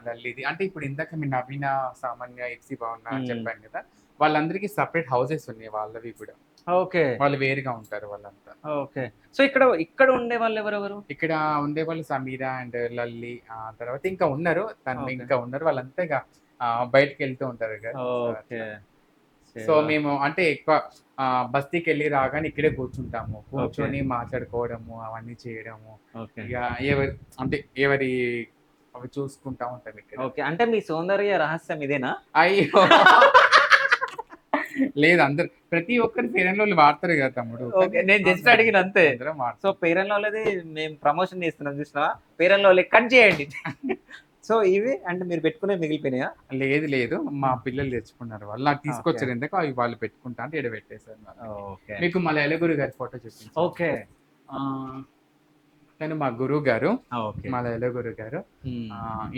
లల్లిది. అంటే ఇప్పుడు ఇందాక మీ నవీన, సామాన్య, ఎఫ్సి భవన్ అని చెప్పాను కదా, వాళ్ళందరికీ సపరేట్ హౌసెస్ ఉన్నాయి వాళ్ళవి కూడా. ఓకే. వాళ్ళు వేరుగా ఉంటారు వాళ్ళంతా. ఓకే. సో ఇక్కడ ఉండే వాళ్ళు ఎవరెవరు? ఇక్కడ ఉండే వాళ్ళు సమీర అండ్ లల్లి, తర్వాత ఇంకా ఉన్నారు, Okay. ఇంకా ఉన్నారు. వాళ్ళంతా ఇక బయటకు వెళ్తూ ఉంటారు కదా. ఓకే. సో మేము అంటే ఎక్కువ బస్తీకి వెళ్ళి రాగానే ఇక్కడే కూర్చుంటాము, కూర్చొని మాట్లాడుకోవడము అవన్నీ చేయడము. ఓకే. ఇక ఎవరి అవి చూసుకుంటా ఉంటాం ఇక్కడ. ఓకే. అంటే మీ సౌందర్య రహస్యం ఇదేనా? అయ్యో లేదు, అందరు ప్రతి ఒక్కరు ఫెయిర్ అండ్ లవ్లీ వాడతారు కదా తమ్ముడు. ఓకే, నేను జస్ట్ అడిగిన అంతే. అందరం వాడతాం. సో పేరెంట్ లవ్లీది మేము ప్రమోషన్ చేస్తున్నాం, చూసినా? పేరెంట్ లవ్లీ కట్ చేయండి. సో ఇవి అంటే మీరు పెట్టుకునే మిగిలిపోయినాయా? లేదు, మా పిల్లలు తెచ్చుకున్నారు, వాళ్ళు నాకు తీసుకొచ్చారు. ఎందుకు అవి వాళ్ళు పెట్టుకుంటా అంటే ఇక్కడ పెట్టేశారు. ఓకే. మీకు మళ్ళీ ఎలగురు గారి ఫోటో చూపించాను. ఓకే. తను మా గురువు గారు, ఓకే. మా ఎలగురు గారు.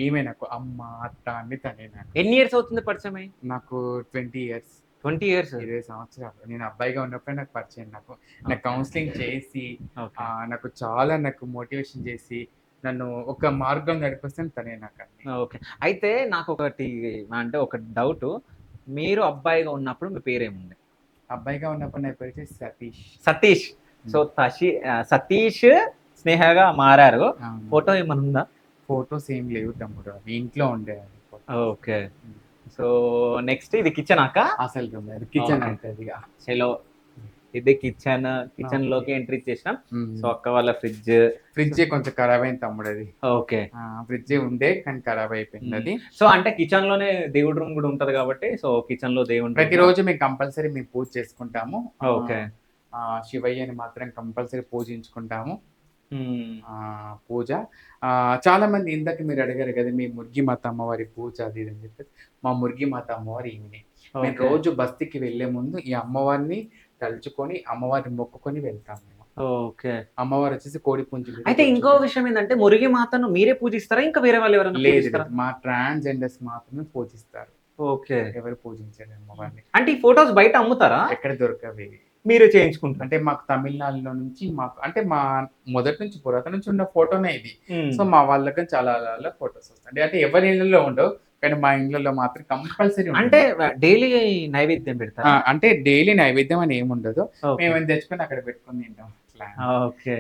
ఈమె నాకు అమ్మ, అత్త అన్ని తనే. నాకు ఎన్ని ఇయర్స్ అవుతుంది పరిచయం అయ్యి? నాకు 20 years. 20 years. 20 సంవత్సరాలు. నేను అబ్బాయిగా ఉన్నప్పుడే నాకు పరిచయం. నాకు కౌన్సిలింగ్ చేసి నాకు చాలా మోటివేషన్ చేసి నన్ను ఒక మార్గం నడిపిస్తే తనే నాకు అన్ని. ఓకే. అయితే నాకు ఒకటి అంటే ఒక డౌట్, మీరు అబ్బాయిగా ఉన్నప్పుడు మీ పేరేముంది? అబ్బాయిగా ఉన్నప్పుడు నా పేరు వచ్చేసి సతీష్. సతీష్. సో సతీష్ స్నేహగా మారారు. ఫోటో ఏమైనా ఉందా? ఫోటోస్ ఏం లేవు తమ్ముడు, ఇంట్లో ఉండేది. ఓకే. సో నెక్స్ట్ ఇది కిచెన్ అక్క? అసలు కిచెన్ అంటే చలో ఇది కిచెన్ లోకి ఎంట్రీ చేసినాం. సో అక్క వాళ్ళ ఫ్రిడ్జ్ కొంచెం ఖరాబ్ అయింది తమ్ముడు. అది ఓకే. ఫ్రిడ్జ్ ఉండే కానీ ఖరాబ్ అయిపోయింది అది. సో అంటే కిచెన్ లోనే దేవుడి రూమ్ కూడా ఉంటది కాబట్టి, సో కిచెన్ లో దేవుడు ప్రతిరోజు మేము కంపల్సరీ మేము పూజ చేసుకుంటాము. ఓకే. శివయ్యని మాత్రం కంపల్సరీ పూజించుకుంటాము. పూజ చాలా మంది ఇందాక మీరు అడిగారు కదా, మీ మురిగి మాత అమ్మవారి పూజ అది ఇది అని చెప్పేసి. మా మురిగి మాత అమ్మవారి ఈమెనే. మేము రోజు బస్తీకి వెళ్లే ముందు ఈ అమ్మవారిని తలుచుకొని అమ్మవారిని మొక్కుకొని వెళ్తాము. ఓకే. అమ్మవారు వచ్చేసి కోడి పుంజు. అయితే ఇంకో విషయం ఏంటంటే, మురిగి మాతను మీరే పూజిస్తారా, ఇంకా వేరే వాళ్ళు ఎవరైనా లేదు, మా ట్రాన్స్జెండర్స్ మాత్రమే పూజిస్తారు. ఓకే. ఎవరు పూజించారు అమ్మవారిని. అంటే ఈ ఫోటోస్ బయట అమ్ముతారా? ఎక్కడ దొరకవి, మీరే చేయించుకుంటారు. అంటే మాకు తమిళనాడులో నుంచి అంటే మా మొదటి నుంచి పురాతన నుంచి ఉన్న ఫోటోనే ఇది. సో మా వాళ్ళకి చాలా ఫోటోస్ వస్తాయి. అంటే ఎవరి ఇళ్ళలో ఉండవు, కానీ మా ఇంట్లో మాత్రం కంపల్సరీ. అంటే డైలీ నైవేద్యం పెడతారు? అంటే డైలీ నైవేద్యం అని ఏముండదు, మేము ఏం తెచ్చుకొని అక్కడ పెట్టుకొని తింటాం. ఓకే.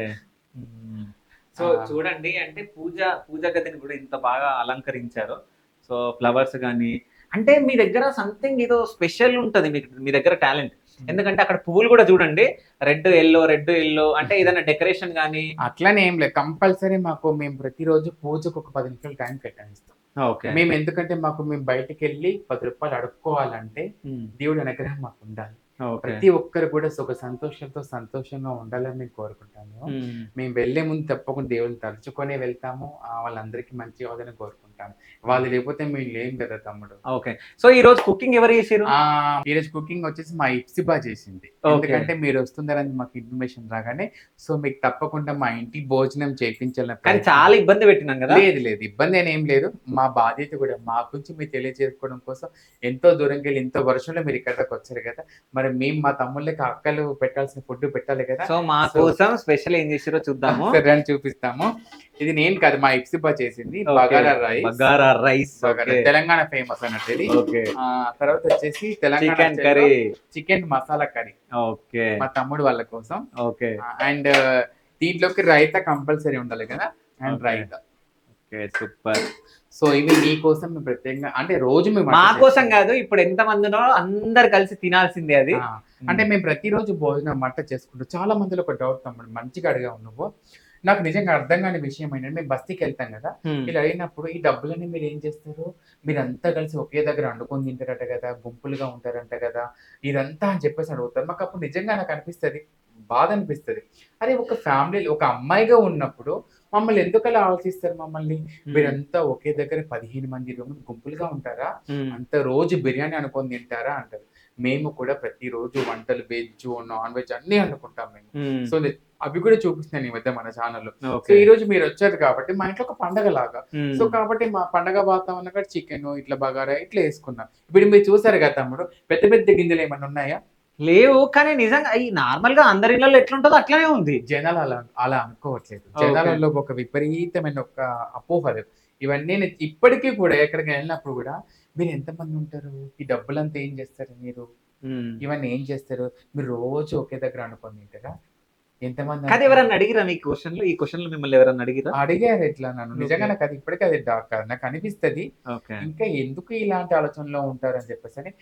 సో చూడండి, అంటే పూజ గదిని కూడా ఇంత బాగా అలంకరించారు. సో ఫ్లవర్స్ కానీ, అంటే మీ దగ్గర సంథింగ్ ఏదో స్పెషల్ ఉంటది మీ దగ్గర టాలెంట్. ఎందుకంటే అక్కడ పువ్వులు కూడా చూడండి, రెడ్ ఎల్లో అంటే ఏదైనా డెకరేషన్ కానీ అట్లానే ఏం లేదు. కంపల్సరీ మేము ప్రతిరోజు పూజకు ఒక 10 నిమిషాలు టైం కేటాయిస్తాం. మేము ఎందుకంటే మేము బయటకు వెళ్ళి 10 రూపాయలు అడుక్కోవాలంటే దేవుడి అనుగ్రహం మాకు ఉండాలి. ప్రతి ఒక్కరు కూడా సంతోషంగా ఉండాలని నేను కోరుకుంటాను. మేము వెళ్లే ముందు తప్పకుండా దేవుడిని తలుచుకొని వెళ్తాము, వాళ్ళందరికీ మంచి అవ్వాలని కోరుకుంటాను. వాళ్ళు లేకపోతే మేము లేం కదా తమ్ముడు. ఓకే. సో ఈ రోజు కుకింగ్ ఎవరు చేసారు? ఈ రోజు కుకింగ్ వచ్చేసి మా ఇప్సిబా చేసింది. ఎందుకంటే మీరు వస్తుందని మాకు ఇన్ఫర్మేషన్ రాగానే, సో మీకు తప్పకుండా మా ఇంటి భోజనం చేయించాలని. కానీ చాలా ఇబ్బంది పెట్టినాం కదా. లేదు, ఇబ్బంది అని ఏం లేదు. మా బాధ్యత కూడా మా గురించి మీరు తెలియజేసుకోవడం కోసం ఎంతో దూరంకి వెళ్ళి ఎంతో వర్షంలో మీరు ఇక్కడికి వచ్చారు కదా, మరి మేము మా తమ్ముళ్ళకి అక్కలు పెట్టాల్సిన ఫుడ్ పెట్టాలి కదా. సో మా కోసం స్పెషల్ ఏం చేసారో చూద్దాము, చూపిస్తాము. ఇది నేను కాదు, మా ఇప్సిబా చేసింది. బగారా రైస్, తెలంగాణ ఫేమస్ అన్నట్టు ఇది. తర్వాత వచ్చేసి తెలంగాణ చికెన్ మసాలా కర్రీ, మా తమ్ముడు వాళ్ళ కోసం. అండ్ దీంట్లోకి రైతా కంపల్సరీ ఉండాలి కదా, and Okay. Raita. Okay super. So ఇవి మీకోసం మేము ప్రత్యేకంగా, అంటే రోజు మేము మా వంట కోసం చేస్తాం. కాదు, ఇప్పుడు ఎంత మంది ఉన్నారో అందరు కలిసి తినాల్సిందే అది. ఆ, అంటే మేము ప్రతిరోజు భోజనం వంట చేసుకుంటాం. చాలా మందిలో ఒక డౌట్ తమ్ముడు, మంచిగా అడిగావు నువ్వు. నాకు నిజంగా అర్థం కాని విషయం ఏంటంటే, మేము బస్తీకి వెళ్తాం కదా, Hmm. ఇలా అయినప్పుడు ఈ డబ్బులన్నీ మీరు ఏం చేస్తారు, మీరంతా కలిసి ఒకే దగ్గర వండుకొని తింటారట కదా, గుంపులుగా ఉంటారంట కదా, ఇదంతా అని చెప్పేసి అడుగుతారు. మాకు అప్పుడు నిజంగా నాకు అనిపిస్తుంది, బాధ అనిపిస్తుంది. అరే ఒక ఫ్యామిలీ, ఒక అమ్మాయిగా ఉన్నప్పుడు మమ్మల్ని ఎందుకలా ఆలోచిస్తారు మమ్మల్ని, మీరంతా ఒకే దగ్గర 15 మంది గుంపులుగా ఉంటారా, Hmm. అంత రోజు బిర్యానీ అనుకొని తింటారా అంటారు. మేము కూడా ప్రతిరోజు వంటలు వెజ్ నాన్ వెజ్ అన్ని అనుకుంటాం మేము. Hmm. సో అవి కూడా చూపిస్తున్నాను ఈ మధ్య మన ఛానల్లో. So Okay. ఈ రోజు మీరు వచ్చారు కాబట్టి మా ఇంట్లో ఒక పండగ లాగా, Hmm. సో కాబట్టి మా పండగ వాతావరణంగా చికెన్ ఇట్లా బగారా ఇట్లా వేసుకున్నాం. ఇప్పుడు మీరు చూసారు కదా తమ్ముడు, పెద్ద పెద్ద గిన్నెలు ఏమైనా ఉన్నాయా? లేవు, కానీ నిజంగా ఈ నార్మల్ గా అందరి ఇళ్ళలో ఎట్లుంటుందో అట్లనే ఉంది. జనాలు అలా అలా అనుకోవట్లేదు. జనాలలో ఒక విపరీతమైన ఒక అపోహలు ఇవన్నీ. నేను ఇప్పటికీ కూడా ఎక్కడికి వెళ్ళినప్పుడు కూడా, మీరు ఎంతమంది ఉంటారు, ఈ డబ్బులంతా ఏం చేస్తారు మీరు, Hmm. ఇవన్నీ ఏం చేస్తారు, మీరు రోజు ఒకే దగ్గర అనుకొని తింటారా, ఎంతమంది కాదు, ఎవరన్నా అడిగిరా మీ క్వశ్చన్లు? ఈ క్వశ్చన్లు మిమ్మల్ని ఎవరన్నా అడిగిరా? అడిగారు ఎట్లా నన్ను. నిజంగా Okay. నాకు అది ఇప్పటికీ అది నాకు అనిపిస్తుంది, ఓకే. ఇంకా ఎందుకు ఇలాంటి ఆలోచనలో ఉంటారు అని చెప్పేసి అని.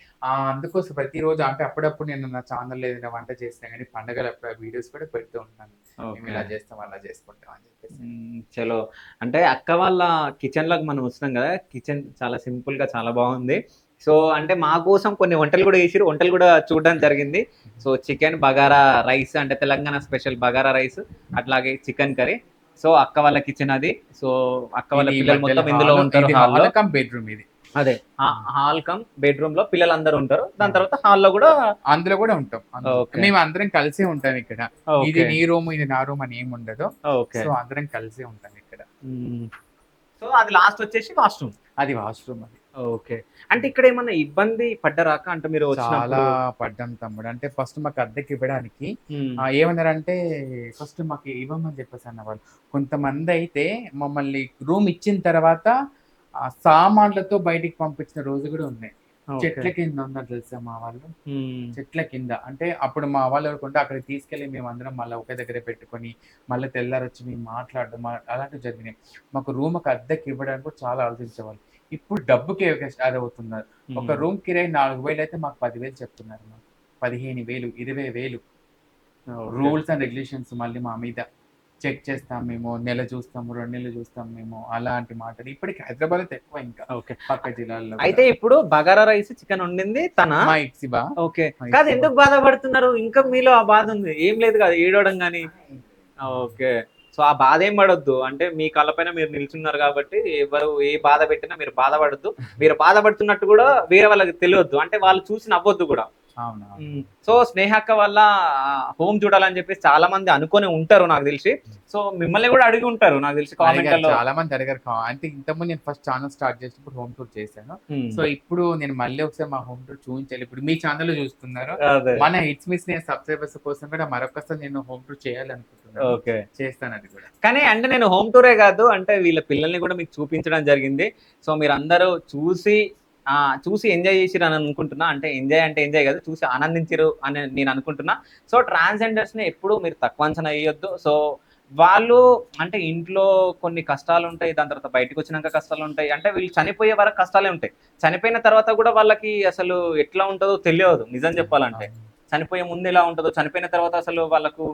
అందుకోసం ప్రతిరోజు అంటే అప్పుడప్పుడు నేను నా ఛానల్ ఏదైనా వంట చేసినా కానీ పండగల వీడియోస్ కూడా పెడుతూ ఉంటాను. మేము ఇలా చేస్తాం అలా చేసుకుంటాం అని చెప్పేసి. చలో, అంటే అక్క వాళ్ళ కిచెన్ లోకి మనం వస్తున్నాం కదా, కిచెన్ చాలా సింపుల్ గా చాలా బాగుంది. సో అంటే మా కోసం కొన్ని వంటలు కూడా వేసిరు, వంటలు కూడా చూడడం జరిగింది. సో చికెన్ బగారా రైస్, అంటే తెలంగాణ స్పెషల్ బగారా రైస్, అట్లాగే చికెన్ కర్రీ. సో అక్క వాళ్ళ కిచెన్ అది. సో అక్క వాళ్ళ ఇది పిల్లలు మొత్తం మధ్యలో ఇందులో hall- ఉంటారు, ఇది హాల్లో. hall cum bedroom ఇది. అదే హాల్ కమ్ బెడ్రూమ్ లో పిల్లలందరూ ఉంటారు, దాని తర్వాత హాల్లో కూడా. అందులో కూడా ఉంటాం. Okay. మేము అందరం కలిసే ఉంటాం ఇక్కడ. ఇది నీ రూమ్ ఇది నా రూమ్ అని ఏమి ఉండదు. ఓకే. సో అందరం కలిసే ఉంటాం ఇక్కడ. సో అది లాస్ట్ వచ్చేసి వాష్రూమ్. అది వాష్రూమ్ అది. ఓకే. అంటే ఇక్కడ ఏమన్నా ఇబ్బంది పడ్డరాక, అంటే మీరు చాలా వచ్చినప్పుడు? పడ్డాం తమ్ముడు. అంటే ఫస్ట్ మాకు అద్దెకి ఇవ్వడానికి మ్మ్. ఏమన్నారంటే, ఫస్ట్ మాకు ఇవ్వమని చెప్పేసి అన్నవాళ్ళు. కొంతమంది అయితే మమ్మల్ని రూమ్ ఇచ్చిన తర్వాత సామాన్లతో బయటికి పంపించిన రోజు కూడా ఉన్నాయి. ఓకే. చెట్ల కింద ఉన్నారు తెలుసా మా వాళ్ళు, మ్మ్. చెట్ల కింద. అంటే అప్పుడు మా వాళ్ళు ఎవరుకుంటే అక్కడికి తీసుకెళ్ళి మేము అందరం మళ్ళీ ఒకే దగ్గర పెట్టుకొని మళ్ళీ తెల్లారొచ్చి మేము మాట్లాడడం అలాంటివి జరిగినాయి. మాకు రూమ్ ఒక అద్దెకి ఇవ్వడానికి కూడా చాలా ఆలోచించేవాళ్ళు. ఇప్పుడు డబ్బుకి అది అవుతున్నారు. ఒక రూమ్ కిరాయి 4,000 అయితే మాకు 10,000 చెప్తున్నారు. మాకు 15,000 20,000 ఓకే. రూల్స్ అండ్ రెగ్యులేషన్స్ మళ్ళీ మా మీద చెక్ చేస్తాం మేము, నెల చూస్తాము 2 నెలలు చూస్తాం మేము, అలాంటి మాటలు ఇప్పటికి హైదరాబాద్ అయితే ఎక్కువ, ఇంకా ఓకే. పక్క జిల్లాల్లో కూడా. అయితే ఇప్పుడు బగారా రైస్ చికెన్ వండింది తన. మా ఇక్సిబా. ఓకే. మా కాదు, ఇక్సిబా. ఎందుకు బాధపడుతున్నారు? ఇంకా మీలో ఆ బాధ ఉంది, ఏం లేదు కదా, ఏడవడం కానీ. ఓకే. సో ఆ బాధ ఏం పడొద్దు, అంటే మీ కళ్ళపైన మీరు నిల్చున్నారు కాబట్టి ఎవరు ఏ బాధ పెట్టినా మీరు బాధపడద్దు. మీరు బాధపడుతున్నట్టు కూడా వేరే వాళ్ళకి తెలియద్దు, అంటే వాళ్ళు చూసి నవ్వొద్దు కూడా. అవునా. సో స్నేహక్క వల్ల హోమ్ చూడాలని చెప్పేసి చాలా మంది అనుకొని ఉంటారు నాకు తెలిసి. సో మిమ్మల్ని కూడా అడిగి ఉంటారు నాకు తెలిసి కామెంట్లలో. చాలా మంది అడిగారు. అంటే ఇంతకుముందు నేను ఫస్ట్ ఛానల్ స్టార్ట్ చేసినప్పుడు హోమ్ టూర్ చేశాను. సో ఇప్పుడు నేను మళ్ళీ ఒకసారి మా హోమ్ టూర్ చూపించాలి. ఇప్పుడు మీ ఛానల్ చూస్తున్నారు, అదే. మన ఇట్స్ మిస్ నేను సబ్స్క్రైబర్స్ కోసం కూడా మరొకసారి నేను హోమ్ టూర్ చేయాలనుకుంటున్నాను. ఓకే. చేస్తాను అది కూడా. కానీ అంటే నేను హోమ్ టూరే కాదు, అంటే వీళ్ళ పిల్లల్ని కూడా మీకు చూపించడం జరిగింది. సో మీరు అందరూ చూసి ఎంజాయ్ చేసిరు అని అనుకుంటున్నా. అంటే ఎంజాయ్ కాదు, చూసి ఆనందించరు అని నేను అనుకుంటున్నా. సో ట్రాన్స్జెండర్స్ ని ఎప్పుడు మీరు తక్కువ అంచనా వేయొద్దు. సో వాళ్ళు అంటే ఇంట్లో కొన్ని కష్టాలు ఉంటాయి, దాని తర్వాత బయటకు వచ్చినాక కష్టాలు ఉంటాయి. అంటే వీళ్ళు చనిపోయే వరకు కష్టాలే ఉంటాయి, చనిపోయిన తర్వాత కూడా వాళ్ళకి అసలు ఎట్లా ఉంటుందో తెలియదు. నిజం చెప్పాలంటే చనిపోయే ముందు ఎలా ఉంటుందో, చనిపోయిన తర్వాత అసలు వాళ్ళకు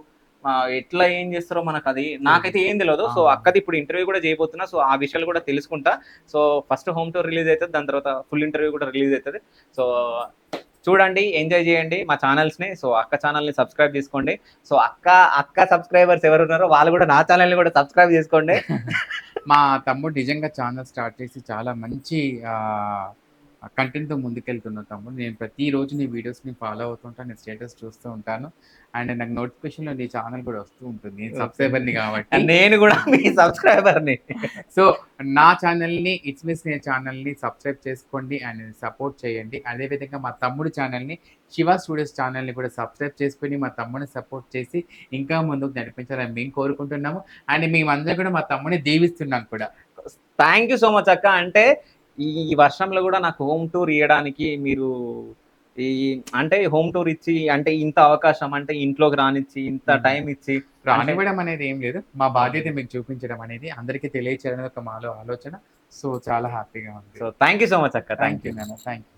ఎట్లా ఏం చేస్తారో మనకు అది నాకైతే ఏం తెలియదు. సో అక్కది ఇప్పుడు ఇంటర్వ్యూ కూడా చేయబోతున్నా, సో ఆ విషయాలు కూడా తెలుసుకుంటా. So first home tour release అవుతుంది, దాని తర్వాత ఫుల్ ఇంటర్వ్యూ కూడా రిలీజ్ అవుతుంది. సో చూడండి, ఎంజాయ్ చేయండి మా ఛానల్స్ని. సో అక్క ఛానల్ని సబ్స్క్రైబ్ చేసుకోండి. సో అక్క సబ్స్క్రైబర్స్ ఎవరు ఉన్నారో వాళ్ళు కూడా నా ఛానల్ని కూడా సబ్స్క్రైబ్ చేసుకోండి. మా తమ్ముడు నిజంగా ఛానల్ స్టార్ట్ చేసి చాలా మంచి కంటెంట్తో ముందుకెళ్తున్న తమ్ముడు. నేను ప్రతిరోజు నీ వీడియోస్ని ఫాలో అవుతుంటాను, నేను స్టేటస్ చూస్తూ ఉంటాను, అండ్ నాకు నోటిఫికేషన్లో నీ ఛానల్ కూడా వస్తూ ఉంటుంది. నేను సబ్స్క్రైబర్ని కాబట్టి. నేను కూడా మీ సబ్స్క్రైబర్ని. సో నా ఛానల్ని ఇట్స్ మిస్ నే ఛానల్ని సబ్స్క్రైబ్ చేసుకోండి అండ్ సపోర్ట్ చేయండి. అదేవిధంగా మా తమ్ముడు ఛానల్ని శివ స్టూడియోస్ ఛానల్ని కూడా సబ్స్క్రైబ్ చేసుకొని మా తమ్ముడిని సపోర్ట్ చేసి ఇంకా ముందుకు నడిపించాలని మేము కోరుకుంటున్నాము. అండ్ మేమందరం కూడా మా తమ్ముడిని దీవిస్తున్నాం కూడా. థ్యాంక్ యూ సో మచ్ అక్క. అంటే ఈ వర్షంలో కూడా నాకు హోమ్ టూర్ ఇవ్వడానికి మీరు ఈ అంటే హోమ్ టూర్ ఇచ్చి అంటే ఇంత అవకాశం అంటే ఇంట్లోకి రానిచ్చి ఇంత టైం ఇచ్చి రానివ్వడం అనేది ఏం లేదు, మా బాధ్యత మీకు చూపించడం అనేది అందరికీ తెలియచేయడం ఒక మాలో ఆలోచన. సో చాలా హ్యాపీగా ఉంది. So thank you so much అక్క. థ్యాంక్ యూ నాన్న, థ్యాంక్ యూ.